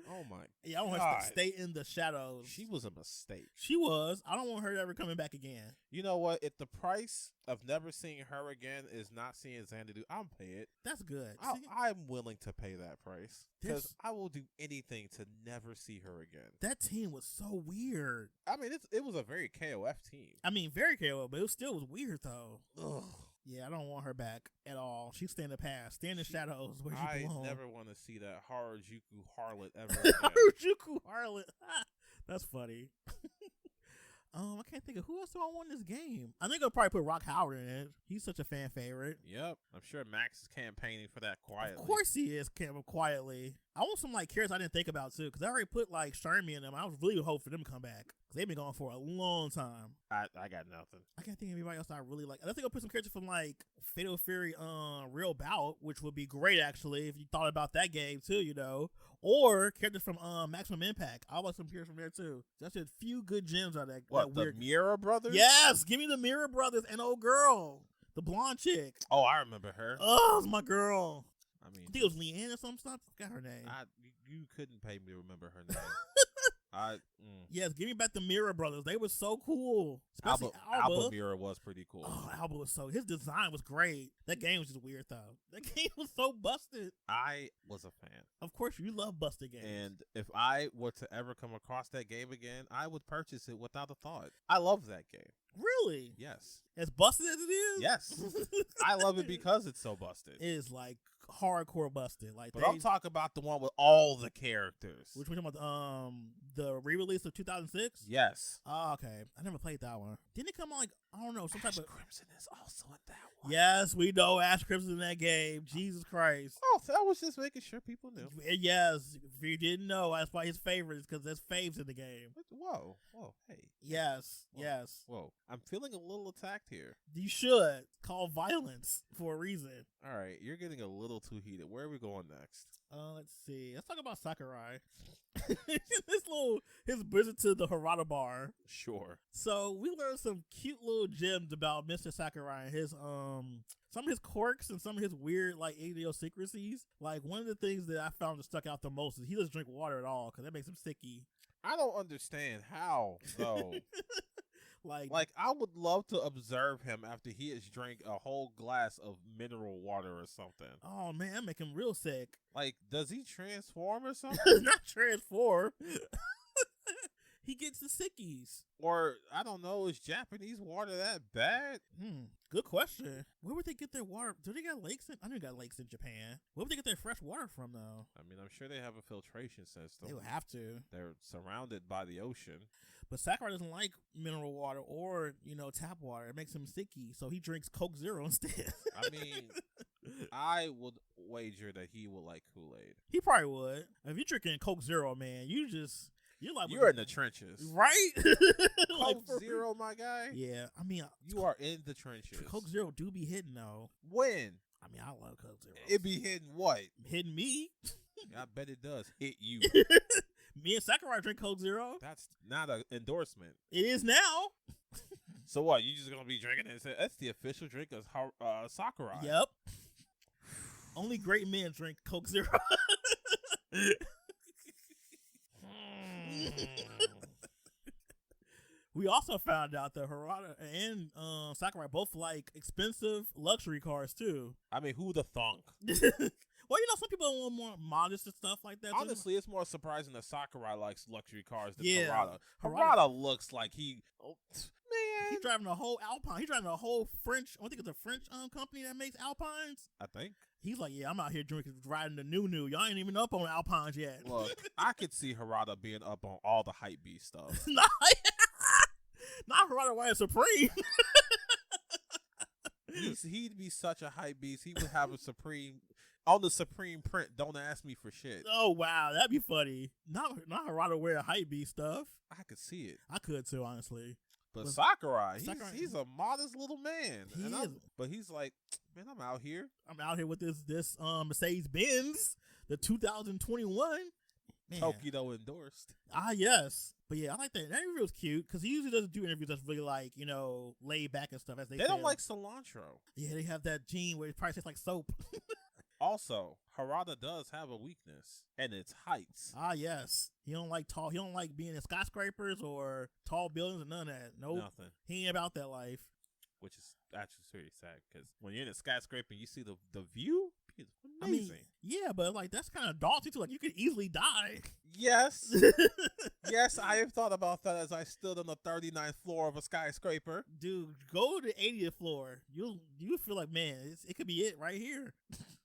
[SPEAKER 2] Oh, my
[SPEAKER 1] Yeah, I want her
[SPEAKER 2] God.
[SPEAKER 1] to stay in the shadows.
[SPEAKER 2] She was a mistake.
[SPEAKER 1] She was. I don't want her ever coming back again.
[SPEAKER 2] You know what? If the price of never seeing her again is not seeing Xanadu, I'll pay it.
[SPEAKER 1] That's good. See?
[SPEAKER 2] I'm willing to pay that price because
[SPEAKER 1] This-
[SPEAKER 2] I will do anything to never see her again.
[SPEAKER 1] That team was so weird.
[SPEAKER 2] I mean, it was a very KOF team.
[SPEAKER 1] I mean, very careful, but it still was weird, though.
[SPEAKER 2] Ugh.
[SPEAKER 1] Yeah, I don't want her back at all. She's staying in the past. Stay in the shadows where she
[SPEAKER 2] I
[SPEAKER 1] belongs.
[SPEAKER 2] never want to see that Harajuku harlot ever again.
[SPEAKER 1] Harajuku harlot. That's funny. I can't think of who else do I want in this game. I think I'll probably put Rock Howard in it. He's such a fan favorite.
[SPEAKER 2] Yep, I'm sure Max is campaigning for that quietly.
[SPEAKER 1] Of course he is, quietly. I want some like characters I didn't think about too, because I already put like Shermie in them. I was really hoping for them to come back because they've been gone for a long time.
[SPEAKER 2] I got nothing.
[SPEAKER 1] I can't think of anybody else I really like. I think I'll put some characters from like Fatal Fury, Real Bout, which would be great actually if you thought about that game too, you know. Or characters from Maximum Impact. I like some characters from there too. Just a few good gems out of that.
[SPEAKER 2] What,
[SPEAKER 1] that weird...
[SPEAKER 2] the Mira brothers?
[SPEAKER 1] Yes, give me the Mirror Brothers and old girl, the blonde chick.
[SPEAKER 2] Oh, I remember her.
[SPEAKER 1] Oh, it's my girl.
[SPEAKER 2] I mean,
[SPEAKER 1] I think it was Leanne or some stuff. I forgot her name.
[SPEAKER 2] you couldn't pay me to remember her name.
[SPEAKER 1] Yes, give me back the Mirror Brothers. They were so cool. Especially
[SPEAKER 2] Alba
[SPEAKER 1] Alba.
[SPEAKER 2] Mira was pretty cool.
[SPEAKER 1] Oh, Alba was so. His design was great. That game was just weird though. That game was so busted.
[SPEAKER 2] I was a fan.
[SPEAKER 1] Of course, you love busted games.
[SPEAKER 2] And if I were to ever come across that game again, I would purchase it without a thought. I love that game.
[SPEAKER 1] Really?
[SPEAKER 2] Yes.
[SPEAKER 1] As busted as it is?
[SPEAKER 2] Yes. I love it because it's so busted.
[SPEAKER 1] It is like hardcore busted. Like,
[SPEAKER 2] But I'm talking about the one with all the characters.
[SPEAKER 1] Which one? About the re-release of 2006?
[SPEAKER 2] Yes.
[SPEAKER 1] Oh, okay. I never played that one. Didn't it come on like, I don't know, some
[SPEAKER 2] Ash
[SPEAKER 1] type of...
[SPEAKER 2] Crimson is also in that one.
[SPEAKER 1] Yes, we know Ash Crimson in that game. Jesus Christ.
[SPEAKER 2] Oh, so I was just making sure people knew.
[SPEAKER 1] Yes, if you didn't know, that's why his favorite is because there's faves in the game.
[SPEAKER 2] Whoa, hey.
[SPEAKER 1] Yes,
[SPEAKER 2] Whoa.
[SPEAKER 1] yes.
[SPEAKER 2] Whoa, I'm feeling a little attacked here.
[SPEAKER 1] You should call violence for a reason.
[SPEAKER 2] All right, you're getting a little too heated. Where are we going next?
[SPEAKER 1] Let's see. Let's talk about Sakurai. His visit to the Harada Bar.
[SPEAKER 2] Sure.
[SPEAKER 1] So we learned some cute little gems about Mr. Sakurai and his some of his quirks and some of his weird like idiosyncrasies. Like one of the things that I found that stuck out the most is he doesn't drink water at all because that makes him sticky.
[SPEAKER 2] I don't understand how though.
[SPEAKER 1] Like
[SPEAKER 2] I would love to observe him after he has drank a whole glass of mineral water or something.
[SPEAKER 1] Oh man, that make him real sick.
[SPEAKER 2] Like, does he transform or something?
[SPEAKER 1] Not transform. He gets the sickies.
[SPEAKER 2] Or, I don't know, is Japanese water that bad?
[SPEAKER 1] Good question. Where would they get their water? Do they got lakes in? I know they got lakes in Japan. Where would they get their fresh water from, though?
[SPEAKER 2] I mean, I'm sure they have a filtration system.
[SPEAKER 1] They would have to.
[SPEAKER 2] They're surrounded by the ocean.
[SPEAKER 1] But Sakurai doesn't like mineral water or, tap water. It makes him sticky, so he drinks Coke Zero instead.
[SPEAKER 2] I mean, I would wager that he will like Kool-Aid.
[SPEAKER 1] He probably would. If you're drinking Coke Zero, man, you're
[SPEAKER 2] in the trenches.
[SPEAKER 1] Right?
[SPEAKER 2] Coke Zero, my guy?
[SPEAKER 1] Yeah. I mean,
[SPEAKER 2] you are in the trenches.
[SPEAKER 1] Coke Zero do be hidden, though.
[SPEAKER 2] When?
[SPEAKER 1] I mean, I love Coke Zero.
[SPEAKER 2] It be hidden what?
[SPEAKER 1] Hidden me?
[SPEAKER 2] I bet it does hit you.
[SPEAKER 1] Me and Sakurai drink Coke Zero.
[SPEAKER 2] That's not an endorsement.
[SPEAKER 1] It is now.
[SPEAKER 2] So what? You just gonna be drinking it? That's the official drink of Sakurai.
[SPEAKER 1] Yep. Only great men drink Coke Zero. We also found out that Harada and Sakurai both like expensive luxury cars too.
[SPEAKER 2] I mean, who the thunk?
[SPEAKER 1] Well, some people want more modest and stuff like that.
[SPEAKER 2] Honestly, it's more surprising that Sakurai likes luxury cars than
[SPEAKER 1] Yeah.
[SPEAKER 2] Harada. Harada looks like man.
[SPEAKER 1] He's driving a whole Alpine. He's driving a whole French. I think it's a French company that makes Alpines.
[SPEAKER 2] I think.
[SPEAKER 1] He's like, yeah, I'm out here riding the new. Y'all ain't even up on Alpines yet.
[SPEAKER 2] Look, I could see Harada being up on all the hype beast stuff.
[SPEAKER 1] Not Harada wearing Supreme.
[SPEAKER 2] He'd be such a hype beast. He would have a Supreme on the Supreme print. Don't ask me for shit.
[SPEAKER 1] Oh wow, that'd be funny. Not Harada wearing hype beast stuff.
[SPEAKER 2] I could see it.
[SPEAKER 1] I could too, honestly.
[SPEAKER 2] But Sakurai, he's a modest little man.
[SPEAKER 1] He is.
[SPEAKER 2] But he's like, man, I'm out here.
[SPEAKER 1] I'm out here with this Mercedes Benz, the 2021. Man.
[SPEAKER 2] Tokido endorsed.
[SPEAKER 1] Yes. But yeah, I like that. That interview was cute because he usually doesn't do interviews that's really like, laid back and stuff. As they
[SPEAKER 2] don't like cilantro.
[SPEAKER 1] Yeah, they have that gene where it probably tastes like soap.
[SPEAKER 2] Also, Harada does have a weakness, and it's heights.
[SPEAKER 1] Yes. He don't like being in skyscrapers or tall buildings or none of that. Nope.
[SPEAKER 2] Nothing.
[SPEAKER 1] He ain't about that life.
[SPEAKER 2] Which is actually very sad because when you're in a skyscraper and you see the view, it's amazing.
[SPEAKER 1] I mean, yeah, but like that's kind of daunting too. Like you could easily die.
[SPEAKER 2] Yes. Yes, I have thought about that as I stood on the 39th floor of a skyscraper.
[SPEAKER 1] Dude, go to the 80th floor. You feel like, man, it could be it right here.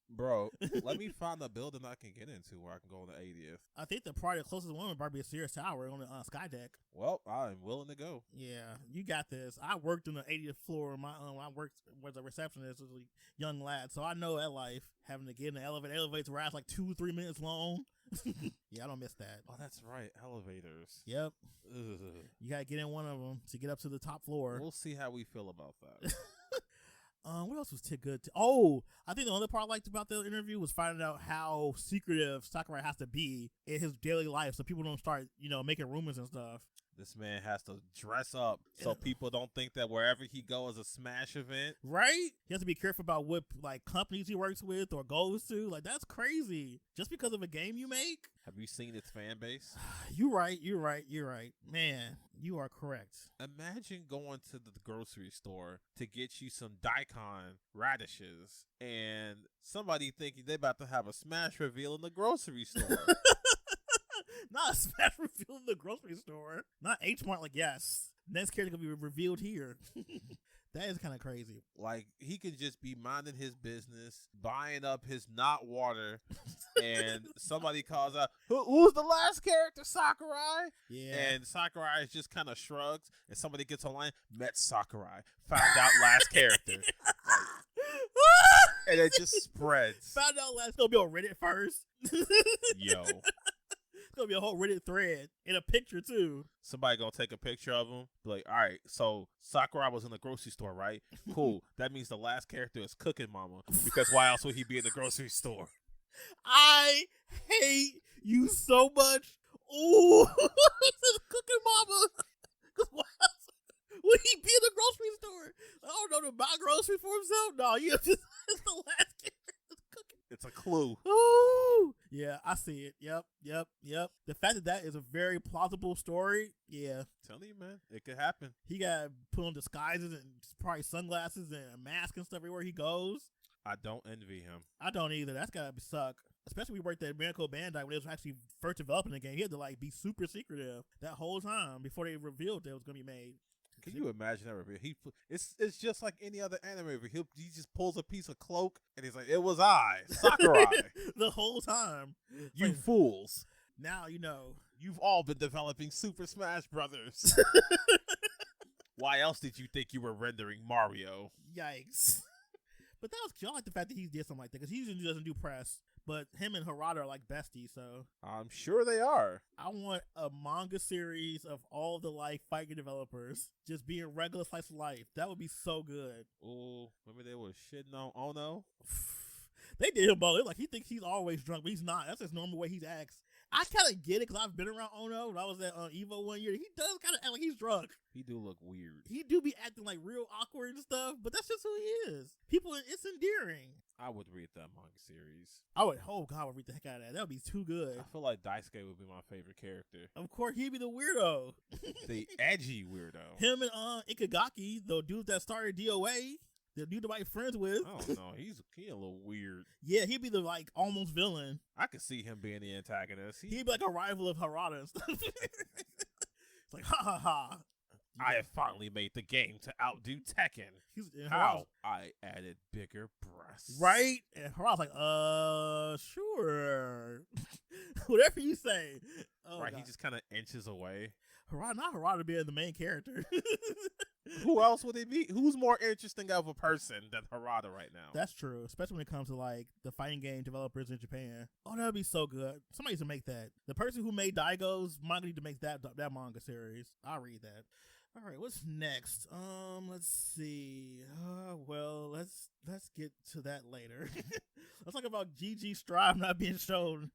[SPEAKER 2] Bro, let me find a building I can get into where I can go on the 80th.
[SPEAKER 1] I think the closest one would probably be a Sears Tower on the sky deck.
[SPEAKER 2] Well, I'm willing to go.
[SPEAKER 1] Yeah, you got this. I worked on the 80th floor. I worked as a receptionist as a young lad, so I know that life. Having to get in the elevator rides like 2-3 minutes long. Yeah, I don't miss that.
[SPEAKER 2] Oh, that's right, elevators.
[SPEAKER 1] Yep.
[SPEAKER 2] Ugh.
[SPEAKER 1] You gotta get in one of them to get up to the top floor.
[SPEAKER 2] We'll see how we feel about that.
[SPEAKER 1] What else was good? I think the other part I liked about the interview was finding out how secretive Sakurai has to be in his daily life, so people don't start, making rumors and stuff.
[SPEAKER 2] This man has to dress up so people don't think that wherever he goes is a Smash event.
[SPEAKER 1] Right? He has to be careful about what companies he works with or goes to. Like, that's crazy. Just because of a game you make?
[SPEAKER 2] Have you seen its fan base?
[SPEAKER 1] You're right. Man, you are correct.
[SPEAKER 2] Imagine going to the grocery store to get you some daikon radishes and somebody thinking they're about to have a Smash reveal in the grocery store.
[SPEAKER 1] Not a Smash reveal in the grocery store. Not H-Mart, yes. Next character gonna be revealed here. That is kind of crazy.
[SPEAKER 2] Like, he could just be minding his business, buying up his not water, and somebody calls out, who's the last character, Sakurai?
[SPEAKER 1] Yeah.
[SPEAKER 2] And Sakurai just kind of shrugs, and somebody gets online, met Sakurai, found out last character. And it just spreads.
[SPEAKER 1] Found out last, gonna be on Reddit first.
[SPEAKER 2] Yo.
[SPEAKER 1] Gonna be a whole Reddit thread in a picture too.
[SPEAKER 2] Somebody gonna take a picture of him, be like, all right, so Sakurai was in the grocery store, right? Cool. That means the last character is Cooking Mama, because why else would he be in the grocery store?
[SPEAKER 1] I hate you so much. Ooh, Cooking Mama. Cause why else would he be in the grocery store? I don't know, to buy groceries for himself. No, it's the last character.
[SPEAKER 2] It's a clue.
[SPEAKER 1] Ooh. Yeah, I see it. Yep. The fact that is a very plausible story, yeah.
[SPEAKER 2] Tell you, man, it could happen.
[SPEAKER 1] He got put on disguises and probably sunglasses and a mask and stuff everywhere he goes.
[SPEAKER 2] I don't envy him.
[SPEAKER 1] I don't either. That's gotta suck. Especially we worked at Namco Bandai when it was actually first developing the game. He had to be super secretive that whole time before they revealed that it was gonna be made.
[SPEAKER 2] Can you imagine that reveal? It's just like any other anime reveal. He just pulls a piece of cloak and he's like, "It was I, Sakurai."
[SPEAKER 1] The whole time.
[SPEAKER 2] You fools.
[SPEAKER 1] Now you know.
[SPEAKER 2] You've all been developing Super Smash Brothers. Why else did you think you were rendering Mario?
[SPEAKER 1] Yikes. But that was cute. I like the fact that he did something like that because he usually doesn't do press. But him and Harada are like besties, so
[SPEAKER 2] I'm sure they are.
[SPEAKER 1] I want a manga series of all the fighting developers just being regular slice of life. That would be so good.
[SPEAKER 2] Oh, remember they were shitting on Ono?
[SPEAKER 1] They did him both. Like he thinks he's always drunk, but he's not. That's his normal way he acts I kind of get it because I've been around Ono when I was at Evo one year. He does kind of act like he's drunk.
[SPEAKER 2] He do look weird.
[SPEAKER 1] He do be acting like real awkward and stuff, but that's just who he is. People, it's endearing.
[SPEAKER 2] I would read that manga series.
[SPEAKER 1] I would, oh God, I would read the heck out of that. That would be too good.
[SPEAKER 2] I feel like Daisuke would be my favorite character.
[SPEAKER 1] Of course, he'd be the weirdo.
[SPEAKER 2] The edgy weirdo.
[SPEAKER 1] Him and Ikagaki, the dude that started DOA, the dude that I'm friends with.
[SPEAKER 2] I don't know. He a little weird.
[SPEAKER 1] Yeah, he'd be the like almost villain.
[SPEAKER 2] I could see him being the antagonist.
[SPEAKER 1] He'd be like a rival of Harada and stuff. It's like, ha ha ha.
[SPEAKER 2] I have finally made the game to outdo Tekken. How? I added bigger breasts.
[SPEAKER 1] Right? And Harada's like, sure. Whatever you say. Oh,
[SPEAKER 2] right,
[SPEAKER 1] God.
[SPEAKER 2] he just kind of inches away.
[SPEAKER 1] Harada being the main character.
[SPEAKER 2] Who else would it be? Who's more interesting of a person than Harada right now?
[SPEAKER 1] That's true, especially when it comes to like the fighting game developers in Japan. Oh, that would be so good. Somebody needs to make that. The person who made Daigo's manga need to make that manga series. I'll read that. All right, what's next? Let's see. Well, let's get to that later. Let's talk about GG Strive not being shown.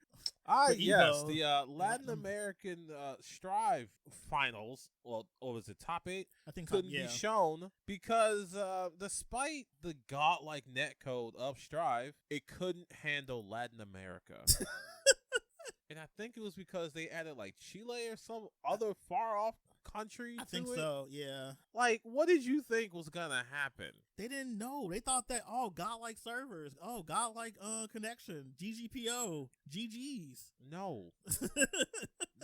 [SPEAKER 2] Yes, the Latin American Strive finals, well, or was it top 8?
[SPEAKER 1] I think
[SPEAKER 2] couldn't be shown because despite the godlike netcode of Strive, it couldn't handle Latin America. And I think it was because they added like Chile or some other far off country.
[SPEAKER 1] I think so, yeah.
[SPEAKER 2] Like, what did you think was gonna happen?
[SPEAKER 1] They didn't know. They thought that, oh, godlike servers, oh, godlike connection, GGPO, GGs.
[SPEAKER 2] No.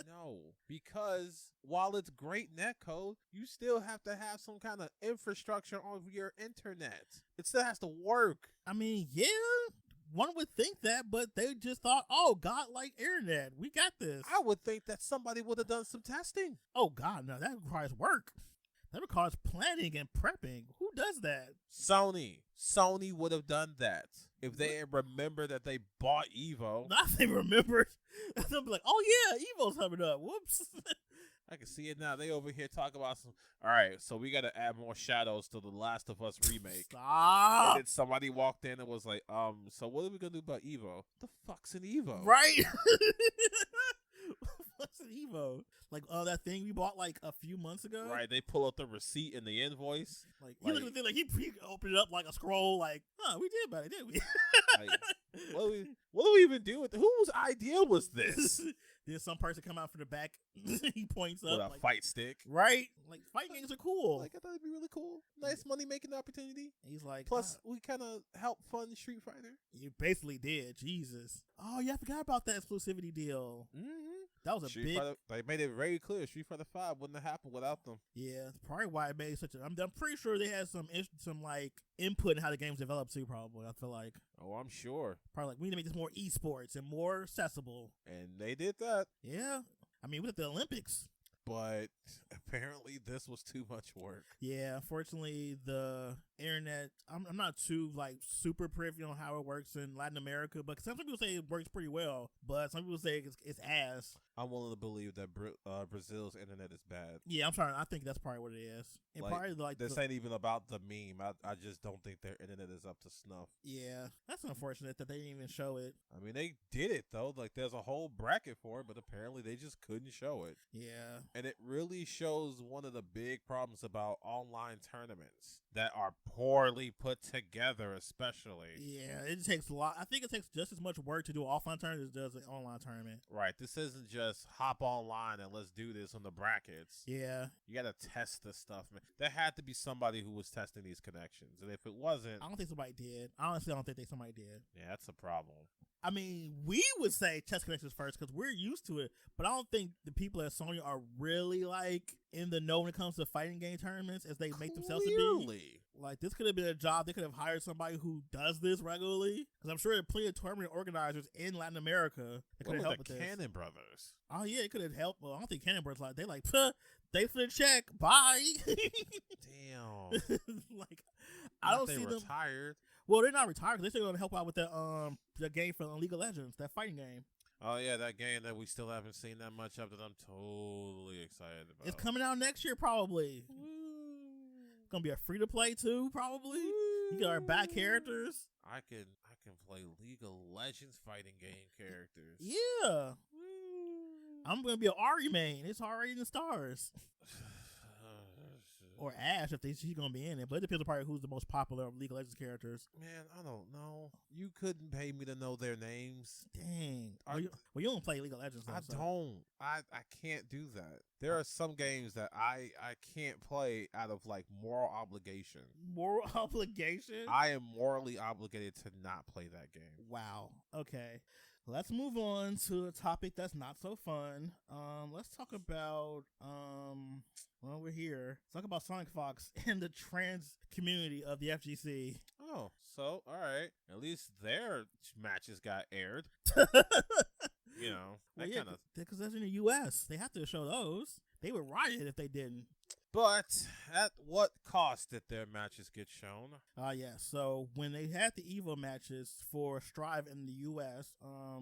[SPEAKER 2] No. Because while it's great netcode, you still have to have some kind of infrastructure on your internet. It still has to work.
[SPEAKER 1] I mean, yeah. One would think that, but they just thought, oh, godlike internet. We got this.
[SPEAKER 2] I would think that somebody would have done some testing.
[SPEAKER 1] Oh, God, no. That requires work. That requires planning and prepping. Who does that?
[SPEAKER 2] Sony. Sony would have done that. If they had remembered that they bought Evo.
[SPEAKER 1] Not if they remembered. They'll be like, oh, yeah, Evo's coming up. Whoops.
[SPEAKER 2] I can see it now. They over here talk about some. All right, so we got to add more shadows to the Last of Us remake.
[SPEAKER 1] Stop.
[SPEAKER 2] And then somebody walked in and was like, so what are we gonna do about Evo? The fuck's an Evo?
[SPEAKER 1] Right. What's an Evo? Like, that thing we bought like a few months ago.
[SPEAKER 2] Right. They pull up the receipt and the invoice.
[SPEAKER 1] Like he looked at the thing, like he opened it up like a scroll. Like, we did about it, didn't we?
[SPEAKER 2] Like, what do we even do with it? Whose idea was this?
[SPEAKER 1] Then some person come out from the back. He points up
[SPEAKER 2] with a
[SPEAKER 1] like,
[SPEAKER 2] fight stick,
[SPEAKER 1] right? Like fight games are cool.
[SPEAKER 2] Like I thought it'd be really cool, nice money making opportunity.
[SPEAKER 1] And he's like,
[SPEAKER 2] plus we kind of helped fund Street Fighter.
[SPEAKER 1] You basically did, Jesus. Oh yeah, I forgot about that exclusivity deal.
[SPEAKER 2] Mm-hmm.
[SPEAKER 1] That was a big.
[SPEAKER 2] They made it very clear Street Fighter 5 wouldn't have happened without them.
[SPEAKER 1] Yeah, that's probably why it made such a. I'm pretty sure they had some like input in how the game's developed too. Probably, I feel like.
[SPEAKER 2] Oh, I'm sure.
[SPEAKER 1] Probably like we need to make this more esports and more accessible.
[SPEAKER 2] And they did that.
[SPEAKER 1] Yeah, I mean, we at the Olympics.
[SPEAKER 2] But apparently this was too much work. Yeah,
[SPEAKER 1] unfortunately, the internet, I'm not too like super privy on how it works in Latin America, but some people say it works pretty well, but some people say it's ass.
[SPEAKER 2] I'm willing to believe that Brazil's internet is bad.
[SPEAKER 1] Yeah, I'm sorry. I think that's probably what it is. And probably like
[SPEAKER 2] this ain't even about the meme. I just don't think their internet is up to snuff.
[SPEAKER 1] Yeah, that's unfortunate that they didn't even show it.
[SPEAKER 2] I mean, they did it though. Like there's a whole bracket for it, but apparently they just couldn't show it.
[SPEAKER 1] Yeah.
[SPEAKER 2] And it really shows one of the big problems about online tournaments that are poorly put together, especially.
[SPEAKER 1] Yeah, it takes a lot. I think it takes just as much work to do an offline tournament as it does an online tournament.
[SPEAKER 2] Right. This isn't just hop online and let's do this on the brackets.
[SPEAKER 1] Yeah.
[SPEAKER 2] You got to test this stuff, man. There had to be somebody who was testing these connections. And if it wasn't...
[SPEAKER 1] I don't think somebody did. Honestly, I don't think somebody did.
[SPEAKER 2] Yeah, that's a problem.
[SPEAKER 1] I mean, we would say test connections first because we're used to it, but I don't think the people at Sony are really like in the know when it comes to fighting game tournaments as they make themselves to be. Like this could have been a job. They could have hired somebody who does this regularly because I'm sure there are plenty of tournament organizers in Latin America that could have helped with this.
[SPEAKER 2] Cannon Brothers.
[SPEAKER 1] Oh yeah, it could have helped. Well, I don't think Cannon Brothers like they like they for the check. Bye.
[SPEAKER 2] Damn.
[SPEAKER 1] Like I don't see them
[SPEAKER 2] retired.
[SPEAKER 1] Well, they're not retired. They're still going to help out with the game for League of Legends, that fighting game.
[SPEAKER 2] Oh yeah, that game that we still haven't seen that much of that I'm totally excited about.
[SPEAKER 1] It's coming out next year, probably. It's gonna be a free to play too, probably. You got our back characters.
[SPEAKER 2] I can can play League of Legends fighting game characters.
[SPEAKER 1] Yeah. I'm going to be an Ari main. It's already in the stars. Or Ash if she's going to be in it. But it depends on probably who's the most popular of League of Legends characters.
[SPEAKER 2] Man, I don't know. You couldn't pay me to know their names.
[SPEAKER 1] Dang. Well, you don't play League of Legends though.
[SPEAKER 2] I don't. I can't do that. There are some games that I can't play out of like moral obligation.
[SPEAKER 1] Moral obligation?
[SPEAKER 2] I am morally obligated to not play that game.
[SPEAKER 1] Wow. Okay. Let's move on to a topic that's not so fun. Let's talk about well, we're here. Let's talk about SonicFox and the trans community of the FGC.
[SPEAKER 2] Oh, so all right. At least their matches got aired. You know,
[SPEAKER 1] well, yeah, because that's in the U.S. They have to show those. They would riot if they didn't.
[SPEAKER 2] But at what cost did their matches get shown?
[SPEAKER 1] Yeah. So when they had the Evo matches for Strive in the U.S.,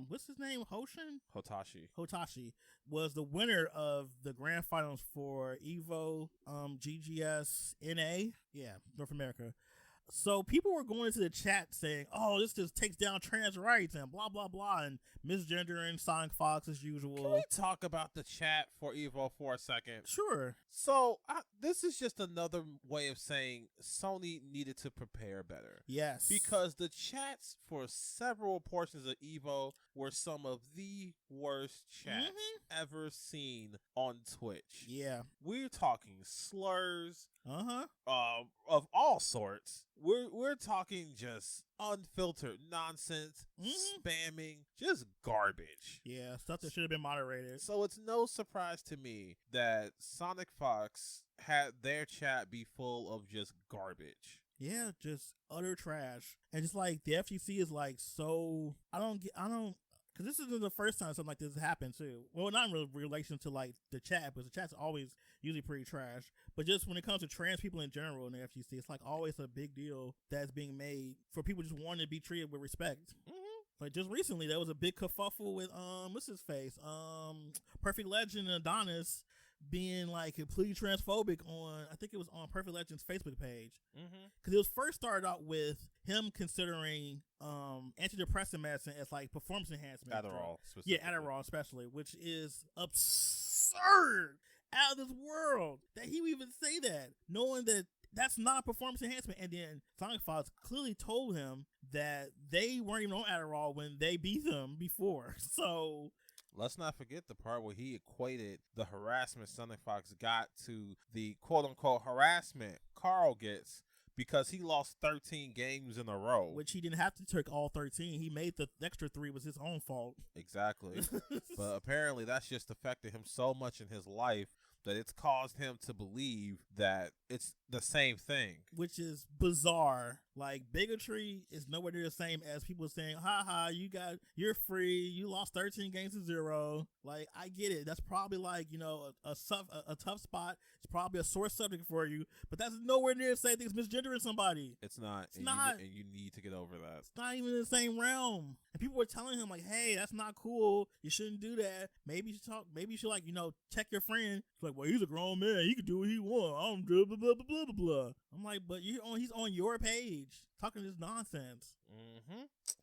[SPEAKER 1] what's his name? Hotashi was the winner of the grand finals for Evo GGS NA. Yeah, North America. So people were going into the chat saying, oh, this just takes down trans rights and blah, blah, blah, and misgendering SonicFox as usual.
[SPEAKER 2] Can we talk about the chat for Evo for a second?
[SPEAKER 1] Sure.
[SPEAKER 2] So this is just another way of saying Sony needed to prepare better.
[SPEAKER 1] Yes.
[SPEAKER 2] Because the chats for several portions of Evo were some of the worst chats ever seen on Twitch.
[SPEAKER 1] Yeah.
[SPEAKER 2] We're talking slurs.
[SPEAKER 1] Uh-huh.
[SPEAKER 2] Of all sorts. We're talking just unfiltered nonsense, spamming, just garbage.
[SPEAKER 1] Yeah, stuff that should have been moderated.
[SPEAKER 2] So it's no surprise to me that SonicFox had their chat be full of just garbage.
[SPEAKER 1] Yeah, just utter trash. And just like the FGC is like so because this isn't the first time something like this has happened too. Well, not in relation to like the chat, because the chat's always usually pretty trash. But just when it comes to trans people in general in the FGC, it's like always a big deal that's being made for people just wanting to be treated with respect. Like just recently, there was a big kerfuffle with what's his face, Perfect Legend and Adonis being like completely transphobic on, I think it was on Perfect Legend's Facebook page. Because it was first started out with him considering antidepressant medicine as like performance enhancement.
[SPEAKER 2] Adderall.
[SPEAKER 1] Yeah, Adderall especially, which is absurd, out of this world that he would even say that, knowing that that's not performance enhancement. And then SonicFox clearly told him that they weren't even on Adderall when they beat them before. So
[SPEAKER 2] let's not forget the part where he equated the harassment SonicFox got to the quote-unquote harassment Carl gets because he lost 13 games in a row.
[SPEAKER 1] Which he didn't have to take all 13. He made the extra 3 was his own fault.
[SPEAKER 2] Exactly. But apparently that's just affected him so much in his life that it's caused him to believe that it's the same thing.
[SPEAKER 1] Which is bizarre. Like, bigotry is nowhere near the same as people saying, haha, you're free, you lost 13 games to 0. Like, I get it. That's probably like, you know, a tough spot. It's probably a sore subject for you, but that's nowhere near the same thing as misgendering somebody.
[SPEAKER 2] It's not.
[SPEAKER 1] It's not.
[SPEAKER 2] And you need to get over that.
[SPEAKER 1] It's not even in the same realm. And people were telling him like, hey, that's not cool. You shouldn't do that. Maybe you should like, you know, check your friend. It's like, well, he's a grown man. He can do what he wants. I'm blah, blah, blah, blah, blah, blah. I'm like, but he's on your page talking this nonsense.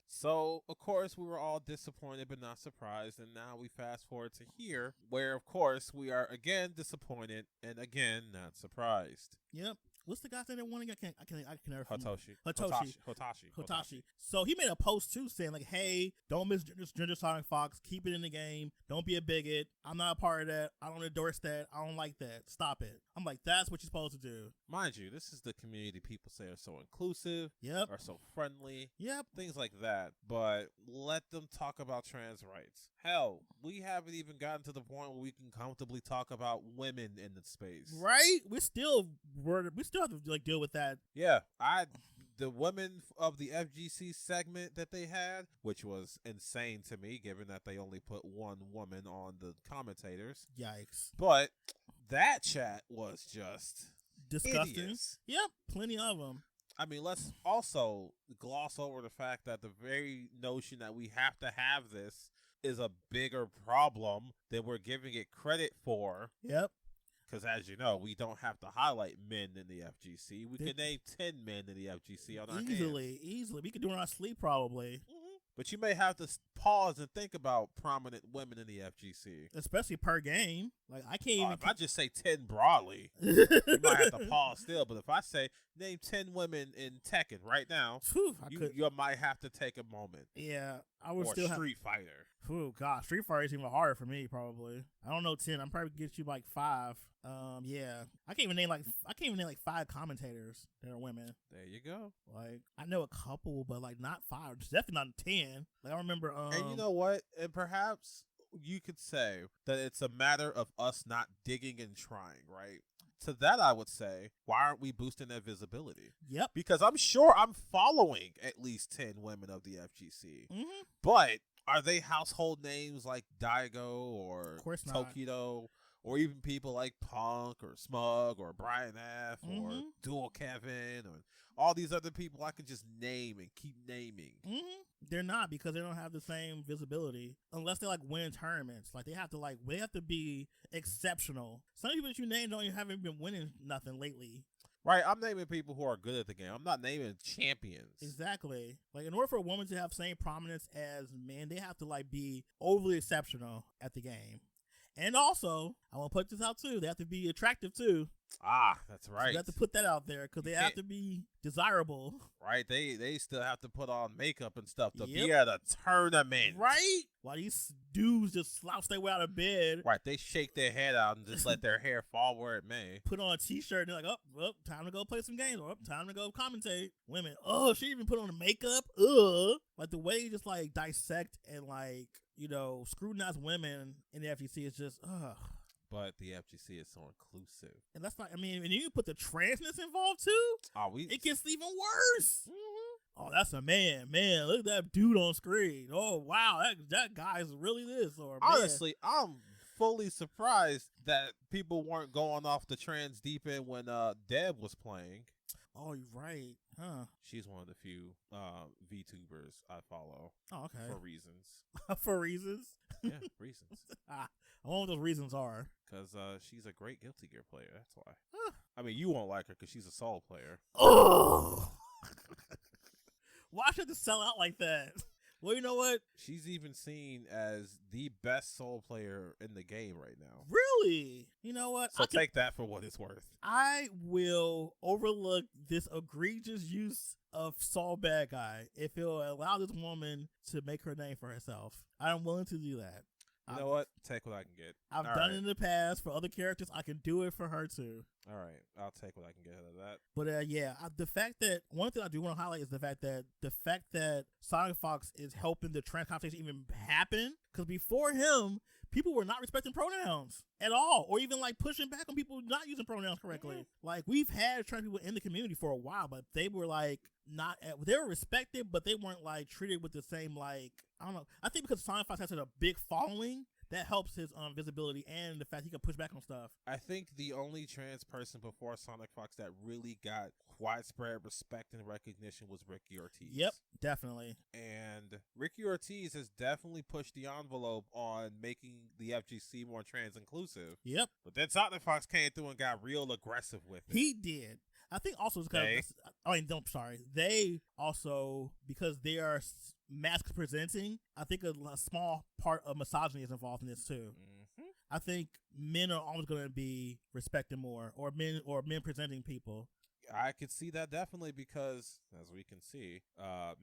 [SPEAKER 2] So, of course, we were all disappointed but not surprised, and now we fast forward to here, where, of course, we are again disappointed and again not surprised.
[SPEAKER 1] Yep. What's the guy's name that won again? I can never
[SPEAKER 2] Hotashi.
[SPEAKER 1] So he made a post too saying like, hey, don't misgender SonicFox. Keep it in the game. Don't be a bigot. I'm not a part of that. I don't endorse that. I don't like that. Stop it. I'm like, that's what you're supposed to do.
[SPEAKER 2] Mind you, this is the community people say are so inclusive.
[SPEAKER 1] Yep.
[SPEAKER 2] Are so friendly.
[SPEAKER 1] Yep.
[SPEAKER 2] Things like that. But let them talk about trans rights. Hell, we haven't even gotten to the point where we can comfortably talk about women in the space.
[SPEAKER 1] Right? We still have to like deal with that.
[SPEAKER 2] Yeah, the women of the FGC segment that they had, which was insane to me, given that they only put one woman on the commentators.
[SPEAKER 1] Yikes!
[SPEAKER 2] But that chat was just
[SPEAKER 1] disgusting.
[SPEAKER 2] Hideous.
[SPEAKER 1] Yep, plenty of them.
[SPEAKER 2] I mean, let's also gloss over the fact that the very notion that we have to have this is a bigger problem than we're giving it credit for.
[SPEAKER 1] Yep.
[SPEAKER 2] Because as you know, we don't have to highlight men in the FGC. We can name 10 men in the FGC on our hands.
[SPEAKER 1] Easily. We could do it in our sleep probably.
[SPEAKER 2] But you may have to pause and think about prominent women in the FGC.
[SPEAKER 1] Especially per game. Like, I can't even...
[SPEAKER 2] If I just say 10 broadly, you might have to pause still. But if I say, name 10 women in Tekken right now, you might have to take a moment.
[SPEAKER 1] Yeah, I would
[SPEAKER 2] or
[SPEAKER 1] still
[SPEAKER 2] Street Fighter.
[SPEAKER 1] Oh, gosh. Street Fighter is even harder for me, probably. I don't know 10. I'm probably get you like 5. Yeah. I can't even name like 5 commentators that are women.
[SPEAKER 2] There you go.
[SPEAKER 1] Like, I know a couple, but like not 5. It's definitely not 10. Like, I remember.
[SPEAKER 2] And you know what? And perhaps you could say that it's a matter of us not digging and trying, right? To that, I would say, why aren't we boosting their visibility?
[SPEAKER 1] Yep.
[SPEAKER 2] Because I'm sure I'm following at least 10 women of the FGC. But are they household names like Daigo or Tokido? Or even people like Punk or Smug or Brian F. or Dual Kevin or all these other people I could just name and keep naming.
[SPEAKER 1] They're not, because they don't have the same visibility unless they like win tournaments. Like, they have to be exceptional. Some people that you name haven't been winning nothing lately.
[SPEAKER 2] Right, I'm naming people who are good at the game. I'm not naming champions.
[SPEAKER 1] Exactly. Like, in order for a woman to have same prominence as men, they have to like be overly exceptional at the game. And also, I want to put this out too, they have to be attractive too.
[SPEAKER 2] Ah, that's right.
[SPEAKER 1] So you have to put that out there because they have to be desirable.
[SPEAKER 2] Right, they still have to put on makeup and stuff to be at a tournament.
[SPEAKER 1] Right? While these dudes just slouch their way out of bed.
[SPEAKER 2] Right, they shake their head out and just let their hair fall where it may.
[SPEAKER 1] Put on a t-shirt and they're like, oh, time to go play some games. Or time to go commentate. Women, oh, she even put on the makeup. Like, the way you just like dissect and like, you know, scrutinize women in the FGC is just,
[SPEAKER 2] But the FGC is so inclusive.
[SPEAKER 1] And that's not, I mean, and you put the transness involved too, it gets even worse. Oh, that's a man. Man, look at that dude on screen. Oh, wow, that guy's really this. Or
[SPEAKER 2] honestly, I'm fully surprised that people weren't going off the trans deep end when Deb was playing.
[SPEAKER 1] Oh, you're right. Huh.
[SPEAKER 2] She's one of the few VTubers I follow.
[SPEAKER 1] Oh, okay.
[SPEAKER 2] For reasons.
[SPEAKER 1] For reasons?
[SPEAKER 2] Yeah, reasons.
[SPEAKER 1] I wonder what those reasons are.
[SPEAKER 2] Because she's a great Guilty Gear player, that's why. I mean, you won't like her because she's a Soul player.
[SPEAKER 1] Oh! Why should it sell out like that? Well, you know what?
[SPEAKER 2] She's even seen as the best Soul player in the game right now.
[SPEAKER 1] Really? You know what?
[SPEAKER 2] So take that for what it's worth.
[SPEAKER 1] I will overlook this egregious use of Soul Bad Guy if it will allow this woman to make her name for herself. I'm willing to do that.
[SPEAKER 2] You know what? Take what I can get.
[SPEAKER 1] I've done it in the past for other characters. I can do it for her too.
[SPEAKER 2] All right. I'll take what I can get out of that.
[SPEAKER 1] But yeah, the fact that one thing I do want to highlight is the fact that SonicFox is helping the trans conversation even happen. Because before him, people were not respecting pronouns at all, or even like pushing back on people not using pronouns correctly. Like, we've had trans people in the community for a while, but they were like they were respected, but they weren't like treated with the same, like, I don't know. I think because SonicFox has such a big following, that helps his visibility and the fact he can push back on stuff.
[SPEAKER 2] I think the only trans person before SonicFox that really got widespread respect and recognition was Ricky Ortiz.
[SPEAKER 1] Yep, definitely.
[SPEAKER 2] And Ricky Ortiz has definitely pushed the envelope on making the FGC more trans inclusive.
[SPEAKER 1] Yep.
[SPEAKER 2] But then SonicFox came through and got real aggressive with it.
[SPEAKER 1] He did. I think also they also, because they are mask presenting, I think a small part of misogyny is involved in this too. I think men are always going to be respected more, or men presenting people.
[SPEAKER 2] I could see that definitely because, as we can see,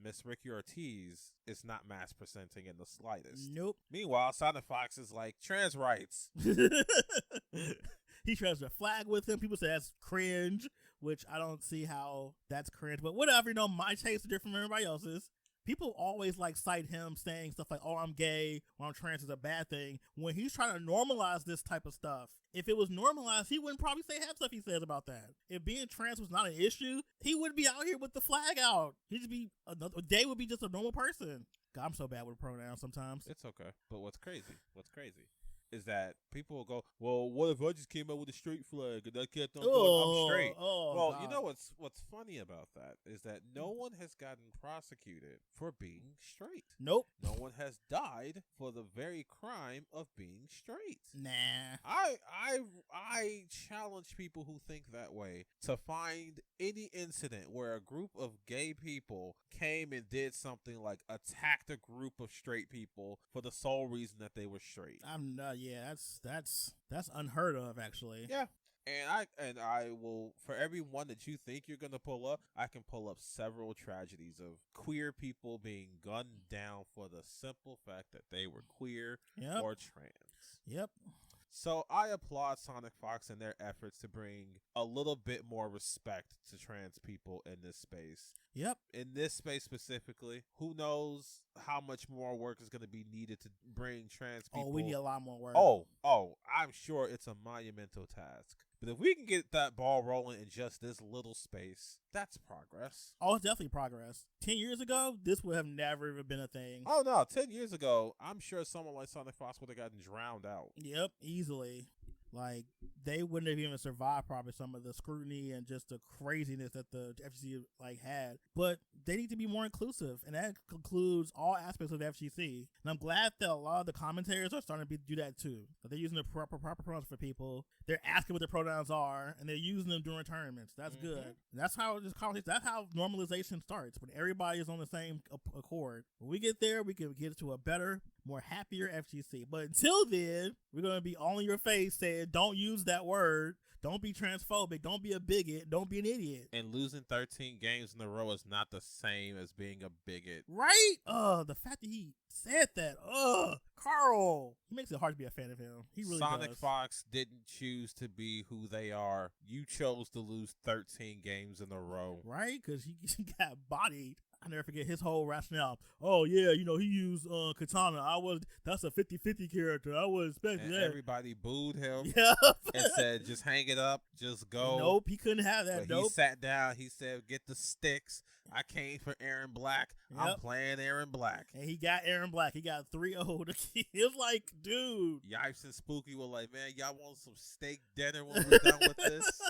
[SPEAKER 2] Miss Ricky Ortiz is not mask presenting in the slightest.
[SPEAKER 1] Nope.
[SPEAKER 2] Meanwhile, SonicFox is like, trans rights.
[SPEAKER 1] He shares a flag with him. People say that's cringe, which I don't see how that's cringe. But whatever, you know, my taste is different from everybody else's. People always like cite him saying stuff like, oh, I'm gay or I'm trans is a bad thing, when he's trying to normalize this type of stuff. If it was normalized, he wouldn't probably say half stuff he says about that. If being trans was not an issue, he wouldn't be out here with the flag out. He'd just be Day would be just a normal person. God, I'm so bad with pronouns sometimes.
[SPEAKER 2] It's okay. But what's crazy is that people will go, well, what if I just came out with a straight flag and I kept on going, I'm straight? Well,
[SPEAKER 1] God.
[SPEAKER 2] you know what's funny about that is that no one has gotten prosecuted for being straight.
[SPEAKER 1] Nope.
[SPEAKER 2] No one has died for the very crime of being straight.
[SPEAKER 1] Nah.
[SPEAKER 2] I challenge people who think that way to find any incident where a group of gay people came and did something like attacked a group of straight people for the sole reason that they were straight.
[SPEAKER 1] Yeah, that's unheard of, actually.
[SPEAKER 2] Yeah. And I will, for every one that you think you're gonna pull up, I can pull up several tragedies of queer people being gunned down for the simple fact that they were queer or trans.
[SPEAKER 1] Yep.
[SPEAKER 2] So I applaud SonicFox and their efforts to bring a little bit more respect to trans people in this space.
[SPEAKER 1] Yep.
[SPEAKER 2] In this space specifically, who knows how much more work is going to be needed to bring trans people.
[SPEAKER 1] Oh, we need a lot more work.
[SPEAKER 2] Oh, I'm sure it's a monumental task. But if we can get that ball rolling in just this little space, that's progress.
[SPEAKER 1] Oh, it's definitely progress. 10 years ago, this would have never even been a thing.
[SPEAKER 2] Oh, no. 10 years ago, I'm sure someone like SonicFox would have gotten drowned out.
[SPEAKER 1] Yep, easily. Like, they wouldn't have even survived probably some of the scrutiny and just the craziness that the FGC had. But they need to be more inclusive, and that concludes all aspects of the FGC. And I'm glad that a lot of the commentators are starting to do that too. That they're using the proper pronouns for people. They're asking what their pronouns are, and they're using them during tournaments. That's good. And that's how this conversation. That's how normalization starts. When everybody is on the same accord. When we get there, we can get to a better, more happier FGC. But until then, we're gonna be all in your face saying, don't use that word. Don't be transphobic. Don't be a bigot. Don't be an idiot.
[SPEAKER 2] And losing 13 games in a row is not the same as being a bigot.
[SPEAKER 1] Right? The fact that he said that. Carl. He makes it hard to be a fan of him. He really does.
[SPEAKER 2] SonicFox didn't choose to be who they are. You chose to lose 13 games in a row.
[SPEAKER 1] Right? Because he got bodied. I never forget his whole rationale. Oh, yeah, he used Katana. That's a 50-50 character. I was expecting that.
[SPEAKER 2] Everybody booed him.
[SPEAKER 1] Yeah.
[SPEAKER 2] And said, just hang it up. Just go.
[SPEAKER 1] Nope, he couldn't have that.
[SPEAKER 2] But he sat down. He said, get the sticks. I came for Aaron Black. Yep. I'm playing Aaron Black.
[SPEAKER 1] And he got Aaron Black. He got 3-0. It was like, dude.
[SPEAKER 2] Yipes and Spooky were like, man, y'all want some steak dinner when we're done with this?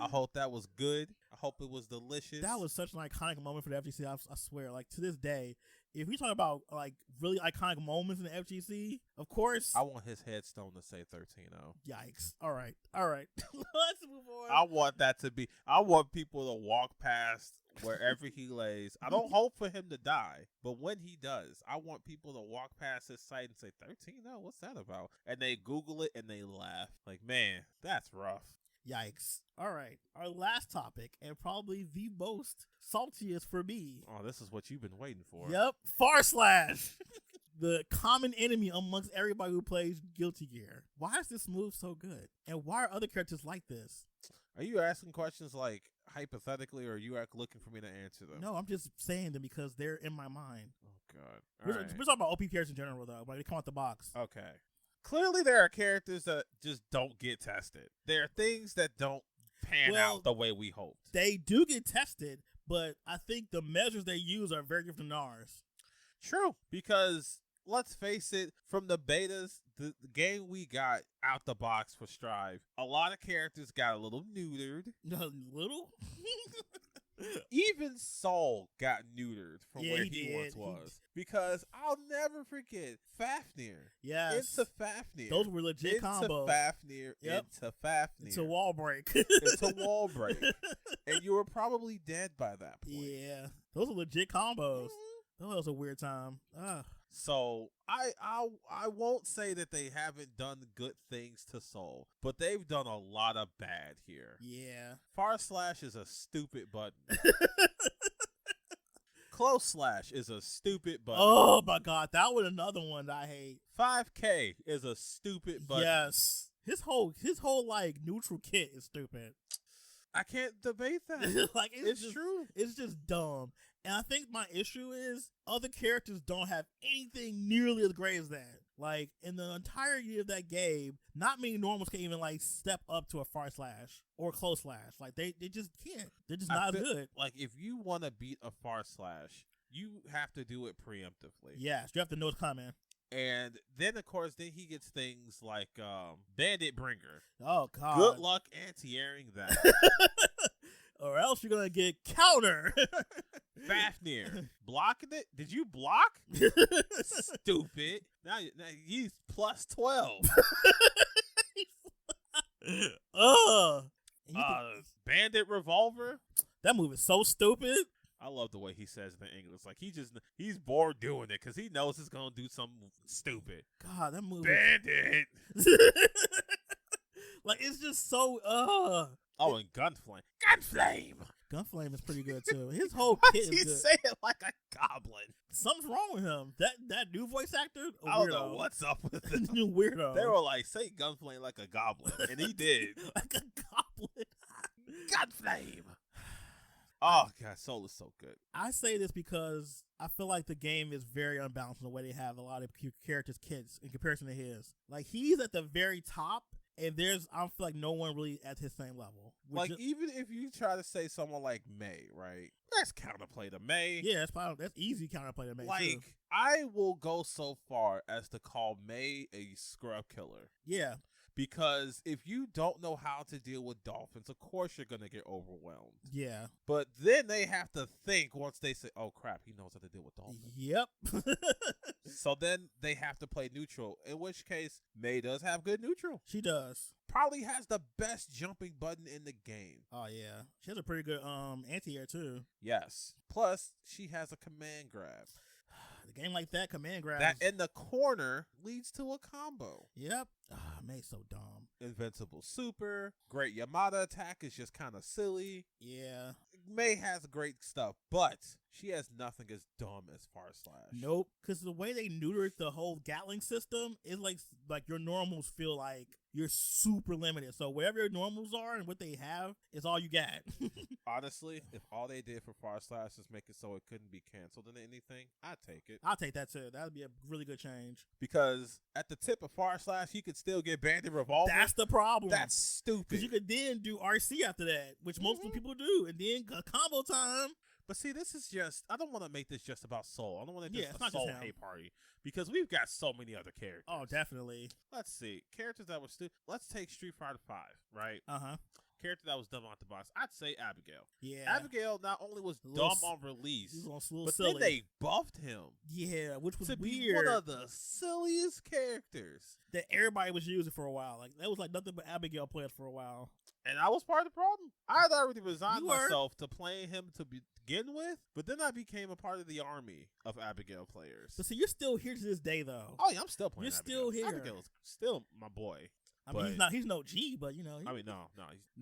[SPEAKER 2] I hope that was good. I hope it was delicious.
[SPEAKER 1] That was such an iconic moment for the FGC. I swear, like, to this day, if we talk about like really iconic moments in the FGC, of course,
[SPEAKER 2] I want his headstone to say 13-0.
[SPEAKER 1] Yikes! All right. Let's move on.
[SPEAKER 2] I want that to be. I want people to walk past wherever he lays. I don't hope for him to die, but when he does, I want people to walk past his site and say 13-0. What's that about? And they Google it and they laugh. Like, man, that's rough.
[SPEAKER 1] Yikes. All right. Our last topic, and probably the most saltiest for me.
[SPEAKER 2] Oh, this is what you've been waiting for.
[SPEAKER 1] Yep. Farslash. The common enemy amongst everybody who plays Guilty Gear. Why is this move so good? And why are other characters like this?
[SPEAKER 2] Are you asking questions like hypothetically, or are you looking for me to answer them?
[SPEAKER 1] No, I'm just saying them because they're in my mind.
[SPEAKER 2] Oh, God.
[SPEAKER 1] We're talking about OP characters in general, though. Like, they come out the box.
[SPEAKER 2] Okay. Clearly, there are characters that just don't get tested. There are things that don't pan out the way we hoped.
[SPEAKER 1] They do get tested, but I think the measures they use are very different than ours.
[SPEAKER 2] True, because let's face it, from the betas, the game we got out the box for Strive, a lot of characters got a little neutered.
[SPEAKER 1] A little?
[SPEAKER 2] Even Soul got neutered from where he
[SPEAKER 1] did.
[SPEAKER 2] once was. Because I'll never forget Fafnir.
[SPEAKER 1] Yes.
[SPEAKER 2] Into Fafnir.
[SPEAKER 1] Those were legit combos.
[SPEAKER 2] Into Fafnir.
[SPEAKER 1] Yep.
[SPEAKER 2] Into Fafnir.
[SPEAKER 1] It's a wall break.
[SPEAKER 2] It's a wall break. And you were probably dead by that point.
[SPEAKER 1] Yeah. Those are legit combos. That was a weird time.
[SPEAKER 2] So I won't say that they haven't done good things to Soul, but they've done a lot of bad here.
[SPEAKER 1] Yeah.
[SPEAKER 2] Far slash is a stupid button. Close slash is a stupid button.
[SPEAKER 1] Oh my God, that was another one that I hate.
[SPEAKER 2] 5K is a stupid button.
[SPEAKER 1] Yes. His whole like neutral kit is stupid.
[SPEAKER 2] I can't debate that.
[SPEAKER 1] Like
[SPEAKER 2] it's true.
[SPEAKER 1] It's just dumb. And I think my issue is other characters don't have anything nearly as great as that. Like, in the entirety of that game, not many normals can even, like, step up to a far slash or close slash. Like, they just can't. They're just not as good.
[SPEAKER 2] Like, if you want to beat a far slash, you have to do it preemptively.
[SPEAKER 1] Yes, you have to know it's coming.
[SPEAKER 2] And then, of course, then he gets things like Bandit Bringer.
[SPEAKER 1] Oh, God.
[SPEAKER 2] Good luck anti-airing that.
[SPEAKER 1] Or else you're going to get counter.
[SPEAKER 2] Fafnir. Blocking it? Did you block? Stupid. Now he's plus 12. Bandit Revolver.
[SPEAKER 1] That move is so stupid.
[SPEAKER 2] I love the way he says it in English. Like he's bored doing it because he knows it's gonna do something stupid.
[SPEAKER 1] God, that move.
[SPEAKER 2] Bandit.
[SPEAKER 1] Like it's just so.
[SPEAKER 2] Oh, and Gunflame. Gunflame.
[SPEAKER 1] Gunflame is pretty good too. His whole
[SPEAKER 2] Why
[SPEAKER 1] kit
[SPEAKER 2] does
[SPEAKER 1] is
[SPEAKER 2] he
[SPEAKER 1] good.
[SPEAKER 2] say it like a goblin?
[SPEAKER 1] Something's wrong with him. That new voice actor.
[SPEAKER 2] I don't know what's up with it.
[SPEAKER 1] New weirdo.
[SPEAKER 2] They were like, say Gunflame like a goblin, and he did.
[SPEAKER 1] Like a goblin.
[SPEAKER 2] Gunflame. Oh, God, Soul is so good.
[SPEAKER 1] I say this because I feel like the game is very unbalanced in the way they have a lot of characters' kits in comparison to his. Like, he's at the very top, and I feel like no one really at his same level.
[SPEAKER 2] Like, even if you try to say someone like May, right? That's counterplay to May.
[SPEAKER 1] Yeah, that's easy counterplay to May,
[SPEAKER 2] like,
[SPEAKER 1] too.
[SPEAKER 2] I will go so far as to call May a scrub killer.
[SPEAKER 1] Yeah.
[SPEAKER 2] Because if you don't know how to deal with dolphins, of course you're going to get overwhelmed.
[SPEAKER 1] Yeah.
[SPEAKER 2] But then they have to think once they say, oh, crap, he knows how to deal with dolphins.
[SPEAKER 1] Yep.
[SPEAKER 2] So then they have to play neutral, in which case May does have good neutral.
[SPEAKER 1] She does.
[SPEAKER 2] Probably has the best jumping button in the game.
[SPEAKER 1] Oh, yeah. She has a pretty good anti-air, too.
[SPEAKER 2] Yes. Plus, she has a command grab.
[SPEAKER 1] A game like that, command grabs.
[SPEAKER 2] That in the corner leads to a combo.
[SPEAKER 1] Yep. May's so dumb.
[SPEAKER 2] Invincible super. Great Yamada attack is just kind of silly.
[SPEAKER 1] Yeah.
[SPEAKER 2] May has great stuff, but she has nothing as dumb as Far Slash.
[SPEAKER 1] Nope. Because the way they neutered the whole Gatling system is like your normals feel like you're super limited. So wherever your normals are and what they have is all you got.
[SPEAKER 2] Honestly, if all they did for Far Slash is make it so it couldn't be canceled in anything, I'd take it.
[SPEAKER 1] I'll take that too. That would be a really good change.
[SPEAKER 2] Because at the tip of Far Slash, you could still get Bandit Revolver.
[SPEAKER 1] That's the problem.
[SPEAKER 2] That's stupid.
[SPEAKER 1] Because you could then do RC after that, which most people do, and then a combo time.
[SPEAKER 2] But see, this is just, I don't want to make this just about Soul. I don't want to make this
[SPEAKER 1] it's
[SPEAKER 2] a Soul
[SPEAKER 1] not just
[SPEAKER 2] hate party. Because we've got so many other characters.
[SPEAKER 1] Oh, definitely.
[SPEAKER 2] Let's see. Characters that were let's take Street Fighter 5, right?
[SPEAKER 1] Uh-huh.
[SPEAKER 2] Character that was dumb out the box. I'd say Abigail.
[SPEAKER 1] Yeah.
[SPEAKER 2] Abigail not only was dumb on release, but
[SPEAKER 1] silly.
[SPEAKER 2] then they buffed him.
[SPEAKER 1] Yeah, which was
[SPEAKER 2] to
[SPEAKER 1] weird.
[SPEAKER 2] Be one of the silliest characters
[SPEAKER 1] that everybody was using for a while. Like that was like nothing but Abigail players for a while.
[SPEAKER 2] And I was part of the problem. I had already resigned myself to playing him to begin with, but then I became a part of the army of Abigail players.
[SPEAKER 1] But see, you're still here to this day, though.
[SPEAKER 2] Oh yeah, I'm still playing.
[SPEAKER 1] You're
[SPEAKER 2] Abigail.
[SPEAKER 1] still here.
[SPEAKER 2] Abigail's still my boy.
[SPEAKER 1] I mean, he's no G, but you know.
[SPEAKER 2] No,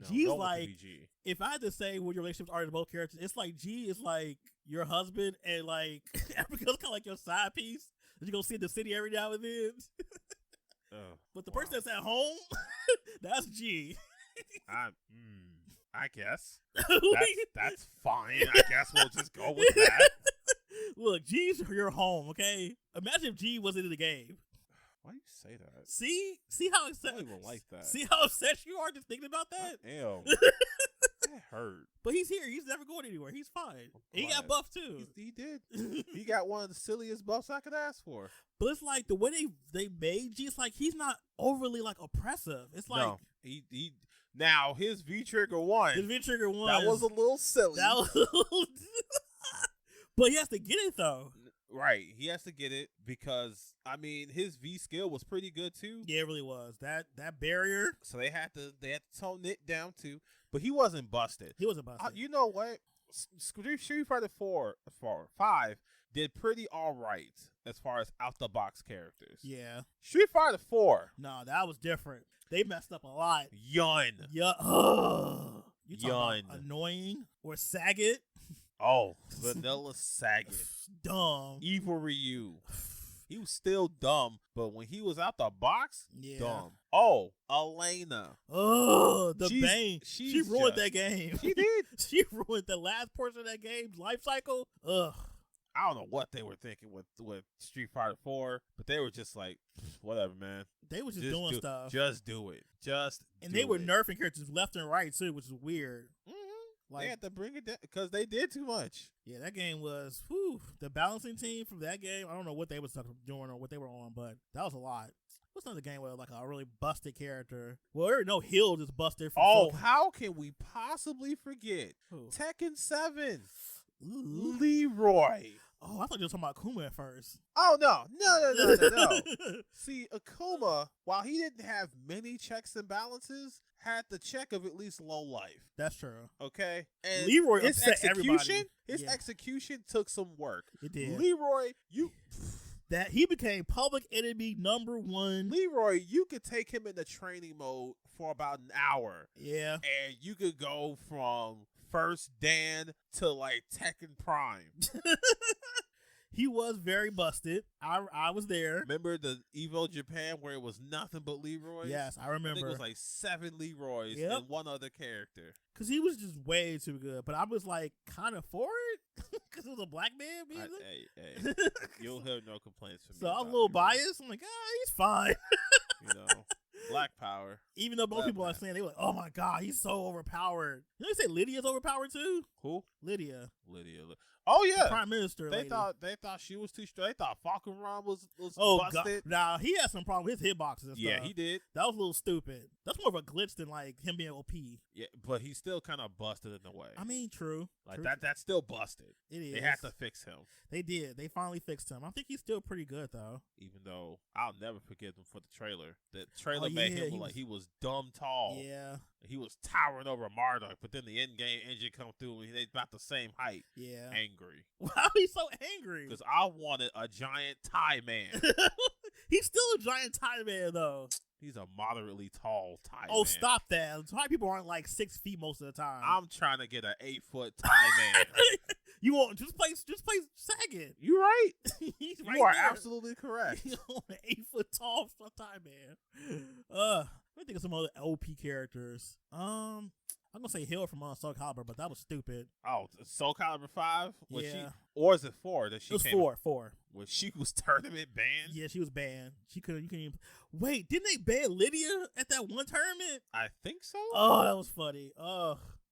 [SPEAKER 1] G's
[SPEAKER 2] no
[SPEAKER 1] like,
[SPEAKER 2] G.
[SPEAKER 1] if I had to say what your relationships are to both characters, it's like G is like your husband, and like Abigail's kind of like your side piece that you go see in the city every now and then. But the person that's at home, that's G.
[SPEAKER 2] I guess that's fine. I guess we'll just go with that.
[SPEAKER 1] Look, G's your home, okay? Imagine if G wasn't in the game.
[SPEAKER 2] Why do you say that?
[SPEAKER 1] See how upset.
[SPEAKER 2] I don't even like that.
[SPEAKER 1] See how upset you are just thinking about that.
[SPEAKER 2] Ew, that hurt.
[SPEAKER 1] But he's here. He's never going anywhere. He's fine. He got buffed too.
[SPEAKER 2] He did. He got one of the silliest buffs I could ask for.
[SPEAKER 1] But it's like the way they made G. It's like he's not overly like oppressive. It's like
[SPEAKER 2] no, he now his V Trigger one.
[SPEAKER 1] His V Trigger one.
[SPEAKER 2] That was a little silly.
[SPEAKER 1] That was. But he has to get it though.
[SPEAKER 2] Right, he has to get it because I mean his V skill was pretty good too.
[SPEAKER 1] Yeah, it really was. That barrier.
[SPEAKER 2] So they had to tone it down too. But he wasn't busted.
[SPEAKER 1] He wasn't busted.
[SPEAKER 2] You know what? Street Fighter 5 did pretty all right as far as out the box characters.
[SPEAKER 1] Yeah.
[SPEAKER 2] Street Fighter 4.
[SPEAKER 1] No, that was different. They messed up a lot.
[SPEAKER 2] Yun.
[SPEAKER 1] Yeah. You talking about annoying or Sagat?
[SPEAKER 2] Oh, Vanilla Sagat.
[SPEAKER 1] Dumb.
[SPEAKER 2] Evil Ryu. He was still dumb, but when he was out the box, dumb. Oh, Elena.
[SPEAKER 1] Oh, the Bane. She ruined that game.
[SPEAKER 2] She did.
[SPEAKER 1] She ruined the last portion of that game's life cycle. Ugh.
[SPEAKER 2] I don't know what they were thinking with Street Fighter 4, but they were just like, whatever, man.
[SPEAKER 1] They were just doing stuff.
[SPEAKER 2] Just do it. And
[SPEAKER 1] they were nerfing characters left and right, too, which is weird.
[SPEAKER 2] Mm-hmm.
[SPEAKER 1] Like,
[SPEAKER 2] they had to bring it down because they did too much.
[SPEAKER 1] Yeah, that game was, the balancing team from that game, I don't know what they was doing or what they were on, but that was a lot. What's another game where like a really busted character? Well, there no Hill just busted.
[SPEAKER 2] How can we possibly forget Tekken 7? Ooh. Leroy.
[SPEAKER 1] Oh, I thought you were talking about Akuma at first.
[SPEAKER 2] Oh, no. See, Akuma, while he didn't have many checks and balances, had the check of at least low life.
[SPEAKER 1] That's true.
[SPEAKER 2] Okay? And
[SPEAKER 1] Leroy
[SPEAKER 2] his
[SPEAKER 1] execution,
[SPEAKER 2] execution took some work.
[SPEAKER 1] It did.
[SPEAKER 2] Leroy,
[SPEAKER 1] that he became public enemy #1.
[SPEAKER 2] Leroy, you could take him into training mode for about an hour.
[SPEAKER 1] Yeah.
[SPEAKER 2] And you could go from First Dan to like Tekken Prime.
[SPEAKER 1] He was very busted. I was there.
[SPEAKER 2] Remember the Evo Japan where it was nothing but Leroy?
[SPEAKER 1] Yes, I remember.
[SPEAKER 2] I think it was like 7 Leroys and one other character.
[SPEAKER 1] Because he was just way too good. But I was like kind of for it. Because it was a black man music.
[SPEAKER 2] Hey. You'll have no complaints from me.
[SPEAKER 1] So I was a little biased. I'm like, he's fine.
[SPEAKER 2] Black power.
[SPEAKER 1] Even though most people are saying, they were like, oh my God, he's so overpowered. You know they say Lydia's overpowered too?
[SPEAKER 2] Who?
[SPEAKER 1] Lydia.
[SPEAKER 2] Oh yeah,
[SPEAKER 1] the Prime Minister.
[SPEAKER 2] They thought she was too strong. They thought Falcon Ron was
[SPEAKER 1] God.
[SPEAKER 2] busted.
[SPEAKER 1] Nah, he had some problem with his hitboxes and stuff.
[SPEAKER 2] Yeah, he did.
[SPEAKER 1] That was a little stupid. That's more of a glitch than like him being OP.
[SPEAKER 2] Yeah, but he's still kind of busted in a way.
[SPEAKER 1] I mean, true.
[SPEAKER 2] Like that's still busted.
[SPEAKER 1] It is.
[SPEAKER 2] They had to fix him.
[SPEAKER 1] They did. They finally fixed him. I think he's still pretty good though.
[SPEAKER 2] Even though I'll never forget him for the trailer. The trailer made him look like he was dumb tall.
[SPEAKER 1] Yeah.
[SPEAKER 2] He was towering over Marduk, but then the end-game engine come through and they about the same height.
[SPEAKER 1] Yeah.
[SPEAKER 2] Angry.
[SPEAKER 1] Why he's so angry?
[SPEAKER 2] Because I wanted a giant Thai man.
[SPEAKER 1] He's still a giant Thai man, though.
[SPEAKER 2] He's a moderately tall Thai man.
[SPEAKER 1] Oh, stop that. Thai people aren't like 6 feet most of the time.
[SPEAKER 2] I'm trying to get an 8-foot Thai man.
[SPEAKER 1] You want just play Saget.
[SPEAKER 2] You're right.
[SPEAKER 1] You
[SPEAKER 2] are absolutely correct.
[SPEAKER 1] You want an 8-foot tall Thai man. Let me think of some other LP characters. I'm gonna say Hill from Soul Calibur, but that was stupid.
[SPEAKER 2] Oh, Soul Calibur 5? Was
[SPEAKER 1] yeah.
[SPEAKER 2] Or is it 4 that she
[SPEAKER 1] came? It was 4.
[SPEAKER 2] Was she was tournament banned?
[SPEAKER 1] Yeah, she was banned. You couldn't even. Wait, didn't they ban Lydia at that one tournament?
[SPEAKER 2] I think so.
[SPEAKER 1] Oh, that was funny.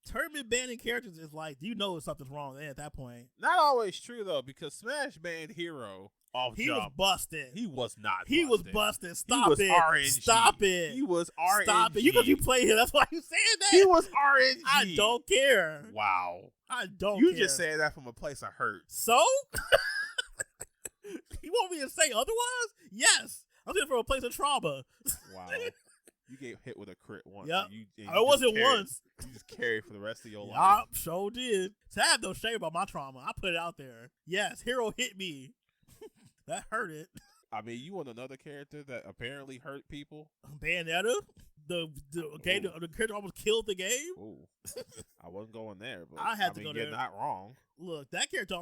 [SPEAKER 1] Tournament banning characters is like, you know something's wrong at that point.
[SPEAKER 2] Not always true though, because Smash banned Hero.
[SPEAKER 1] He was busted.
[SPEAKER 2] He was not.
[SPEAKER 1] He was busted. Stop it.
[SPEAKER 2] RNG.
[SPEAKER 1] Stop it.
[SPEAKER 2] He was RNG.
[SPEAKER 1] Stop it. You play him. That's why you saying that.
[SPEAKER 2] He was RNG.
[SPEAKER 1] I don't care.
[SPEAKER 2] Wow.
[SPEAKER 1] I don't
[SPEAKER 2] care.
[SPEAKER 1] You
[SPEAKER 2] just said that from a place of hurt.
[SPEAKER 1] So? You want me to say otherwise? Yes. I'm saying from a place of trauma.
[SPEAKER 2] Wow. You get hit with a crit once.
[SPEAKER 1] Yep.
[SPEAKER 2] It
[SPEAKER 1] wasn't once.
[SPEAKER 2] You just carry it for the rest of your life.
[SPEAKER 1] I sure did. So I have no shame about my trauma. I put it out there. Yes, Hero hit me. That hurt it.
[SPEAKER 2] I mean, you want another character that apparently hurt people?
[SPEAKER 1] Bayonetta? The character almost killed the game?
[SPEAKER 2] Ooh. I wasn't going there, but
[SPEAKER 1] I had to go there.
[SPEAKER 2] You're not wrong.
[SPEAKER 1] Look, that character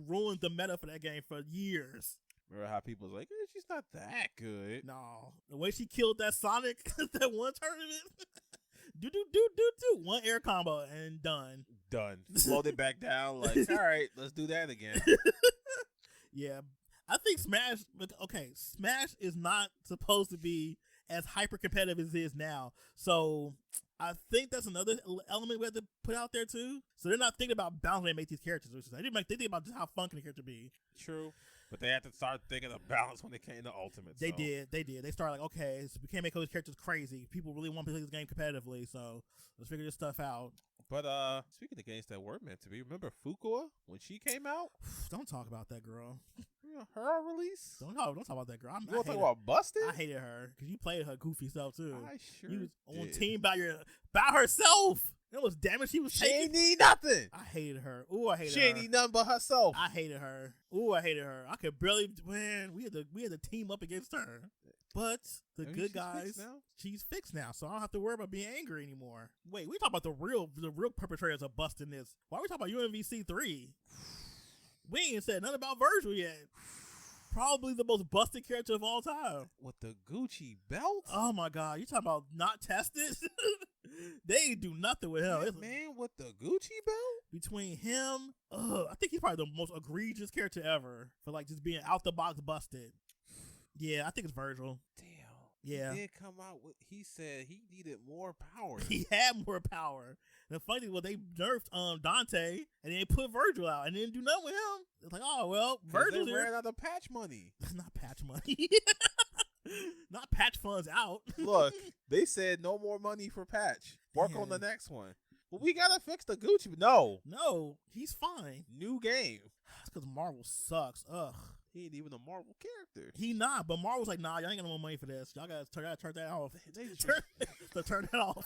[SPEAKER 1] ruined the meta for that game for years.
[SPEAKER 2] Remember how people was like, she's not that good.
[SPEAKER 1] No. The way she killed that Sonic that one tournament. Do. One air combo and done.
[SPEAKER 2] Slowed it back down. Like, all right, let's do that again.
[SPEAKER 1] Yeah. I think Smash is not supposed to be as hyper competitive as it is now. So I think that's another element we have to put out there too. So they're not thinking about balance when they make these characters. They think about just how fun can the character be.
[SPEAKER 2] True. But they had to start thinking of balance when they came to Ultimate.
[SPEAKER 1] They did. They started like, okay, so we can't make all these characters crazy. People really want to play this game competitively, so let's figure this stuff out.
[SPEAKER 2] But speaking of games that were meant to be, remember Fuqua when she came out?
[SPEAKER 1] Don't talk about that girl.
[SPEAKER 2] Her release?
[SPEAKER 1] Don't talk about that girl.
[SPEAKER 2] You want to talk about busted?
[SPEAKER 1] I hated her because you played her goofy self too.
[SPEAKER 2] I sure
[SPEAKER 1] You was
[SPEAKER 2] did.
[SPEAKER 1] on team by herself. It was damage she was taking.
[SPEAKER 2] She ain't need nothing.
[SPEAKER 1] I hated her. Ooh, I hated her.
[SPEAKER 2] She ain't need nothing but herself.
[SPEAKER 1] I hated her. Ooh, I hated her. I could barely. Man, we had to team up against her. But the good guys, she's fixed now, so I don't have to worry about being angry anymore. Wait, we talk about the real perpetrators of busting this. Why are we talking about UMVC 3? We ain't said nothing about Virgil yet. Probably the most busted character of all time.
[SPEAKER 2] With the Gucci belt?
[SPEAKER 1] Oh my God, you talking about not tested? They ain't do nothing with him.
[SPEAKER 2] That man with the Gucci belt?
[SPEAKER 1] Between him, I think he's probably the most egregious character ever for like just being out the box busted. Yeah, I think it's Virgil.
[SPEAKER 2] Damn.
[SPEAKER 1] Yeah.
[SPEAKER 2] He did come out with. He said he needed more power.
[SPEAKER 1] He had more power. The funny thing was they nerfed Dante and they put Virgil out and didn't do nothing with him. It's like, oh well, Virgil's
[SPEAKER 2] they
[SPEAKER 1] here.
[SPEAKER 2] ran out of patch money.
[SPEAKER 1] Not patch money. Not patch funds out.
[SPEAKER 2] Look, they said no more money for patch. Work on the next one. But we gotta fix the Gucci. No,
[SPEAKER 1] he's fine.
[SPEAKER 2] New game.
[SPEAKER 1] That's because Marvel sucks. Ugh.
[SPEAKER 2] He ain't even a Marvel character.
[SPEAKER 1] He not, but Marvel's like, nah, y'all ain't got no more money for this. Y'all gotta turn that off. Turn that off.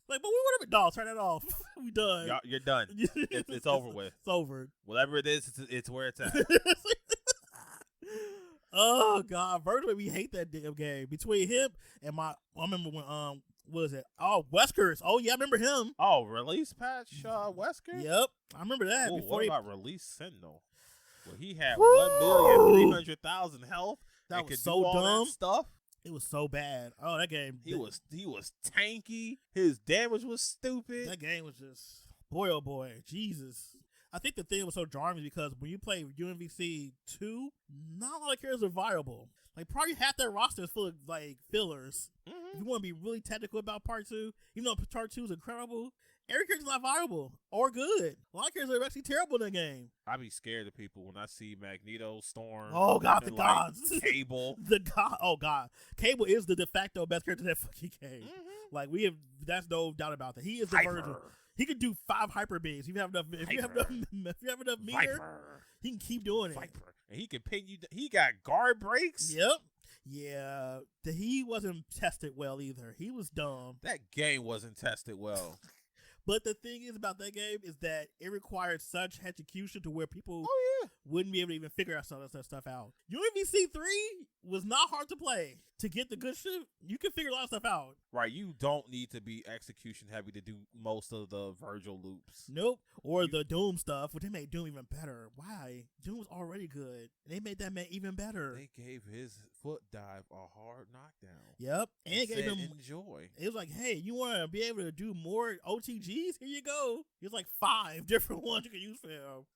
[SPEAKER 1] Like, but we whatever, dog. Turn that off. We done.
[SPEAKER 2] You're done. It's over with.
[SPEAKER 1] It's over.
[SPEAKER 2] Whatever it is, it's where it's at.
[SPEAKER 1] Oh God, Virgil, we hate that damn game. Between him and I remember when what is it? Oh, Weskers. Oh yeah, I remember him.
[SPEAKER 2] Oh, release patch Wesker?
[SPEAKER 1] Yep, I remember that.
[SPEAKER 2] Ooh,
[SPEAKER 1] before
[SPEAKER 2] what
[SPEAKER 1] he
[SPEAKER 2] about release Sentinel? Well, he had 1,300,000 health.
[SPEAKER 1] That was
[SPEAKER 2] could
[SPEAKER 1] so
[SPEAKER 2] do all
[SPEAKER 1] dumb.
[SPEAKER 2] that stuff.
[SPEAKER 1] It was so bad. Oh, that game.
[SPEAKER 2] He was tanky. His damage was stupid.
[SPEAKER 1] That game was just boy, oh boy, Jesus. I think the thing that was so jarring is because when you play UNVC 2, not a lot of characters are viable. Like, probably half their roster is full of, like, fillers.
[SPEAKER 2] Mm-hmm.
[SPEAKER 1] If you want to be really technical about Part 2, even though Part 2 is incredible, every character's not viable or good. A lot of characters are actually terrible in the game.
[SPEAKER 2] I be scared of people when I see Magneto, Storm.
[SPEAKER 1] Oh, God, the
[SPEAKER 2] and,
[SPEAKER 1] gods.
[SPEAKER 2] Cable.
[SPEAKER 1] Oh, God. Cable is the de facto best character in that fucking game.
[SPEAKER 2] Mm-hmm.
[SPEAKER 1] Like, that's no doubt about that. He is the Virgil. He could do 5 hyper beams. If you have enough meter, he can keep doing it.
[SPEAKER 2] Viper. And he can pin you. He got guard breaks.
[SPEAKER 1] Yep. Yeah. He wasn't tested well either. He was dumb.
[SPEAKER 2] That game wasn't tested well.
[SPEAKER 1] But the thing is about that game is that it required such execution to where people wouldn't be able to even figure out some of that stuff out. UNVC 3 was not hard to play. To get the good shit, you can figure a lot of stuff out.
[SPEAKER 2] Right, you don't need to be execution heavy to do most of the Virgil loops.
[SPEAKER 1] Nope. Or the Doom stuff, which they made Doom even better. Why? Doom was already good. They made that man even better.
[SPEAKER 2] They gave his foot dive a hard knockdown.
[SPEAKER 1] Yep. And it gave him
[SPEAKER 2] enjoy.
[SPEAKER 1] It was like, hey, you want to be able to do more OTGs? Here you go. There's like 5 different ones you can use for him.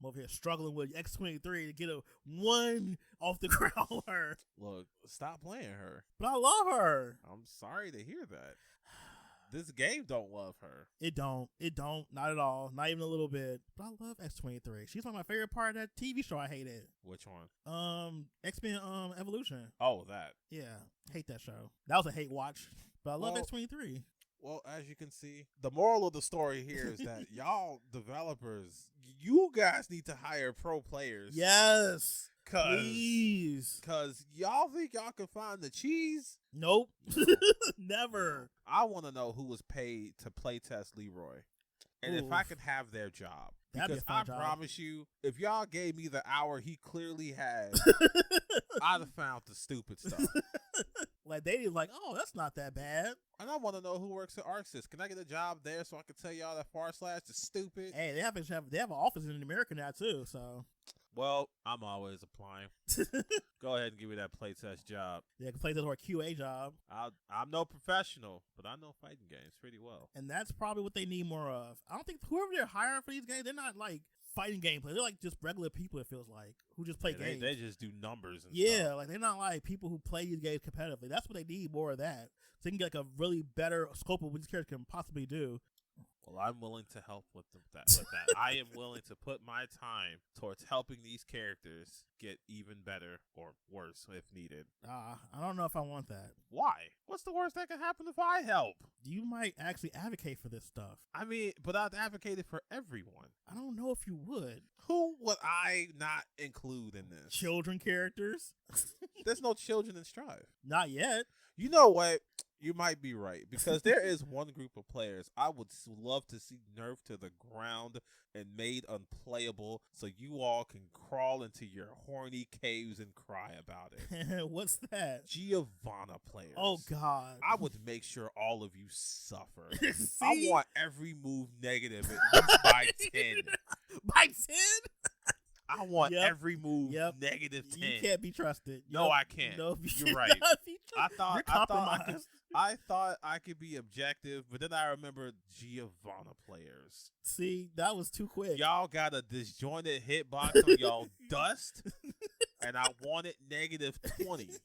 [SPEAKER 1] I'm over here struggling with X-23 to get a 1 off the ground with her.
[SPEAKER 2] Look, stop playing her.
[SPEAKER 1] But I love her.
[SPEAKER 2] I'm sorry to hear that. This game don't love her.
[SPEAKER 1] It don't. Not at all. Not even a little bit. But I love X-23. She's one of my favorite part of that TV show I hated.
[SPEAKER 2] Which one?
[SPEAKER 1] X-Men Evolution.
[SPEAKER 2] Oh, that.
[SPEAKER 1] Yeah. Hate that show. That was a hate watch. But I love X-23.
[SPEAKER 2] Well, as you can see, the moral of the story here is that y'all developers, you guys need to hire pro players.
[SPEAKER 1] Yes. Please.
[SPEAKER 2] Because y'all think y'all can find the cheese?
[SPEAKER 1] Nope. Never.
[SPEAKER 2] I want to know who was paid to playtest Leroy. And if I could have their job. Because I promise you, if y'all gave me the hour he clearly had, I'd have found the stupid stuff.
[SPEAKER 1] Like, they like, oh, that's not that bad.
[SPEAKER 2] And I want to know who works at ArcSys. Can I get a job there so I can tell y'all that / is stupid?
[SPEAKER 1] Hey, they have an office in America now, too, so.
[SPEAKER 2] Well, I'm always applying. Go ahead and give me that playtest job.
[SPEAKER 1] Yeah, playtest or a QA job.
[SPEAKER 2] I'm no professional, but I know fighting games pretty well.
[SPEAKER 1] And that's probably what they need more of. I don't think whoever they're hiring for these games, they're not like fighting gameplay. They're like just regular people, it feels like, who just play games.
[SPEAKER 2] They just do numbers and
[SPEAKER 1] stuff. Like they're not like people who play these games competitively. That's what they need, more of that. So they can get like a really better scope of what these characters can possibly do.
[SPEAKER 2] Well, I'm willing to help with that. I am willing to put my time towards helping these characters get even better or worse if needed.
[SPEAKER 1] I don't know if I want that.
[SPEAKER 2] Why? What's the worst that can happen if I help?
[SPEAKER 1] You might actually advocate for this stuff.
[SPEAKER 2] I mean, but I'd advocate it for everyone.
[SPEAKER 1] I don't know if you would.
[SPEAKER 2] Who would I not include in this?
[SPEAKER 1] Children characters?
[SPEAKER 2] There's no children in Strive.
[SPEAKER 1] Not yet.
[SPEAKER 2] You know what? You might be right, because there is one group of players I would love to see nerfed to the ground and made unplayable so you all can crawl into your horny caves and cry about it.
[SPEAKER 1] What's that?
[SPEAKER 2] Giovanna players.
[SPEAKER 1] Oh, God.
[SPEAKER 2] I would make sure all of you suffer. I want every move negative at least by 10.
[SPEAKER 1] By 10?
[SPEAKER 2] I want every move negative 10.
[SPEAKER 1] You can't be trusted.
[SPEAKER 2] No, I can't.
[SPEAKER 1] No,
[SPEAKER 2] you're right. I thought I could be objective, but then I remembered Giovanna players.
[SPEAKER 1] See, that was too quick.
[SPEAKER 2] Y'all got a disjointed hitbox on y'all dust, and I wanted -20.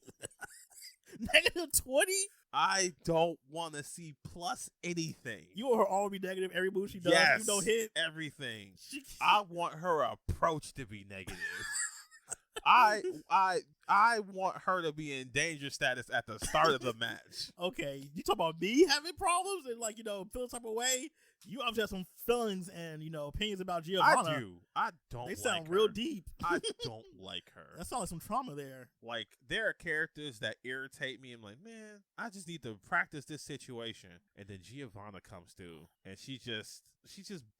[SPEAKER 1] Negative 20?
[SPEAKER 2] I don't want to see plus anything.
[SPEAKER 1] You want her all be negative every move she does?
[SPEAKER 2] Yes,
[SPEAKER 1] you don't hit?
[SPEAKER 2] everything. I want her approach to be negative. I want her to be in danger status at the start of the match.
[SPEAKER 1] Okay, you talk about me having problems and like, feeling type of way? You obviously have some feelings and, opinions about Giovanna.
[SPEAKER 2] I do. I don't
[SPEAKER 1] They
[SPEAKER 2] like
[SPEAKER 1] sound
[SPEAKER 2] her.
[SPEAKER 1] real deep.
[SPEAKER 2] I don't like her.
[SPEAKER 1] That sounds like some trauma there.
[SPEAKER 2] Like, there are characters that irritate me. I'm like, man, I just need to practice this situation. And then Giovanna comes through, and she just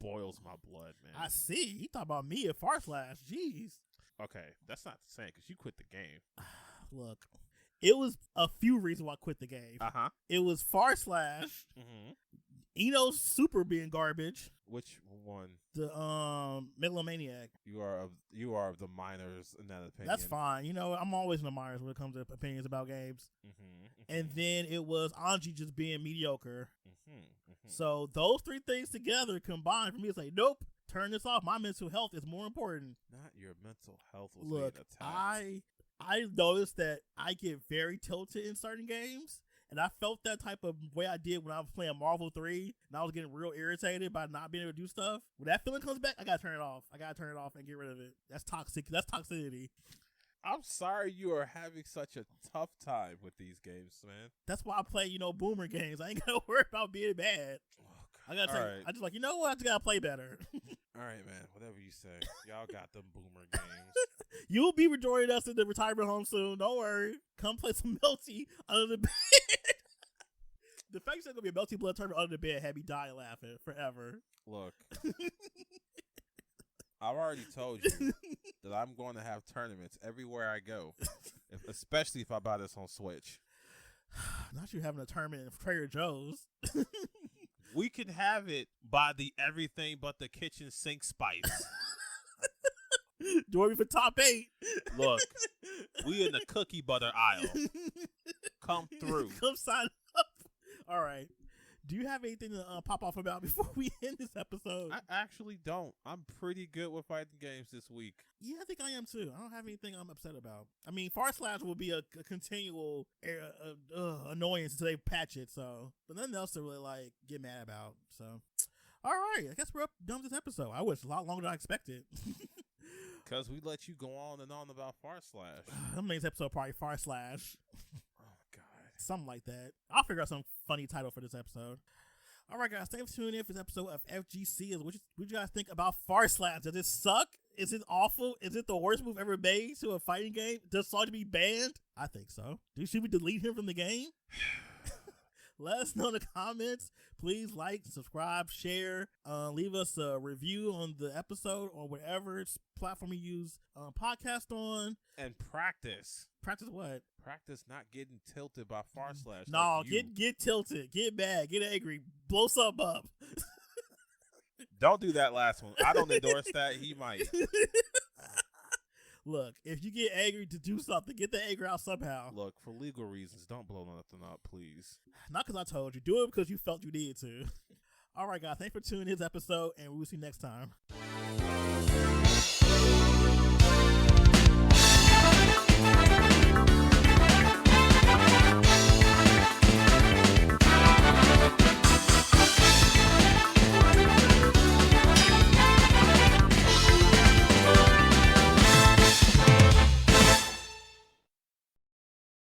[SPEAKER 2] boils my blood, man.
[SPEAKER 1] I see. You talk about me at Far Slash. Jeez.
[SPEAKER 2] Okay, that's not the same, because you quit the game.
[SPEAKER 1] Look, it was a few reasons why I quit the game.
[SPEAKER 2] Uh-huh.
[SPEAKER 1] It was Far Slash, Eno's Super being garbage.
[SPEAKER 2] Which one?
[SPEAKER 1] The Megalomaniac.
[SPEAKER 2] You are of the minors in that opinion.
[SPEAKER 1] That's fine. I'm always in the minors when it comes to opinions about games. And then it was Anji just being mediocre. So those three things together combined for me, it's like, nope, turn this off. My mental health is more important.
[SPEAKER 2] Not your mental health was
[SPEAKER 1] Look,
[SPEAKER 2] being attacked.
[SPEAKER 1] I noticed that I get very tilted in certain games. And I felt that type of way I did when I was playing Marvel 3, and I was getting real irritated by not being able to do stuff. When that feeling comes back, I gotta turn it off. I gotta turn it off and get rid of it. That's toxic. That's toxicity.
[SPEAKER 2] I'm sorry you are having such a tough time with these games, man.
[SPEAKER 1] That's why I play, boomer games. I ain't gotta worry about being bad. I gotta say, I just like, you know what? I just gotta play better.
[SPEAKER 2] All right, man. Whatever you say. Y'all got them boomer games.
[SPEAKER 1] You'll be rejoining us in the retirement home soon. Don't worry. Come play some Melty under the bed. The fact that it's gonna be a Melty Blood tournament under the bed had me dying laughing forever.
[SPEAKER 2] Look, I've already told you that I'm going to have tournaments everywhere I go, especially if I buy this on Switch.
[SPEAKER 1] Not you having a tournament in Trader Joe's.
[SPEAKER 2] We can have it by the everything but the kitchen sink spice.
[SPEAKER 1] Join me for top 8.
[SPEAKER 2] Look, we in the cookie butter aisle. Come through.
[SPEAKER 1] Come sign up. All right. Do you have anything to pop off about before we end this episode?
[SPEAKER 2] I actually don't. I'm pretty good with fighting games this week.
[SPEAKER 1] Yeah, I think I am too. I don't have anything I'm upset about. I mean, Far Slash will be a continual annoyance until they patch it. So, but nothing else to really get mad about. So, all right. I guess we're done with this episode. I wish a lot longer than I expected.
[SPEAKER 2] Because we let you go on and on about Far Slash.
[SPEAKER 1] That next episode probably Far Slash. Something like that. I'll figure out some funny title for this episode. All right, guys. Thanks for tuning in for this episode of FGCism. What you guys think about Far Slash? Does it suck? Is it awful? Is it the worst move ever made to a fighting game? Does Sonic be banned? I think so. Should we delete him from the game? Let us know in the comments. Please like, subscribe, share, leave us a review on the episode or whatever platform you use podcast on.
[SPEAKER 2] And practice.
[SPEAKER 1] Practice what?
[SPEAKER 2] Practice not getting tilted by Far Slash.
[SPEAKER 1] No, get tilted, get mad, get angry, blow something up.
[SPEAKER 2] Don't do that last one. I don't endorse that. He might.
[SPEAKER 1] Look, if you get angry to do something, get the anger out somehow.
[SPEAKER 2] Look, for legal reasons, don't blow nothing up, please.
[SPEAKER 1] Not because I told you. Do it because you felt you needed to. All right, guys. Thanks for tuning in this episode, and we'll see you next time.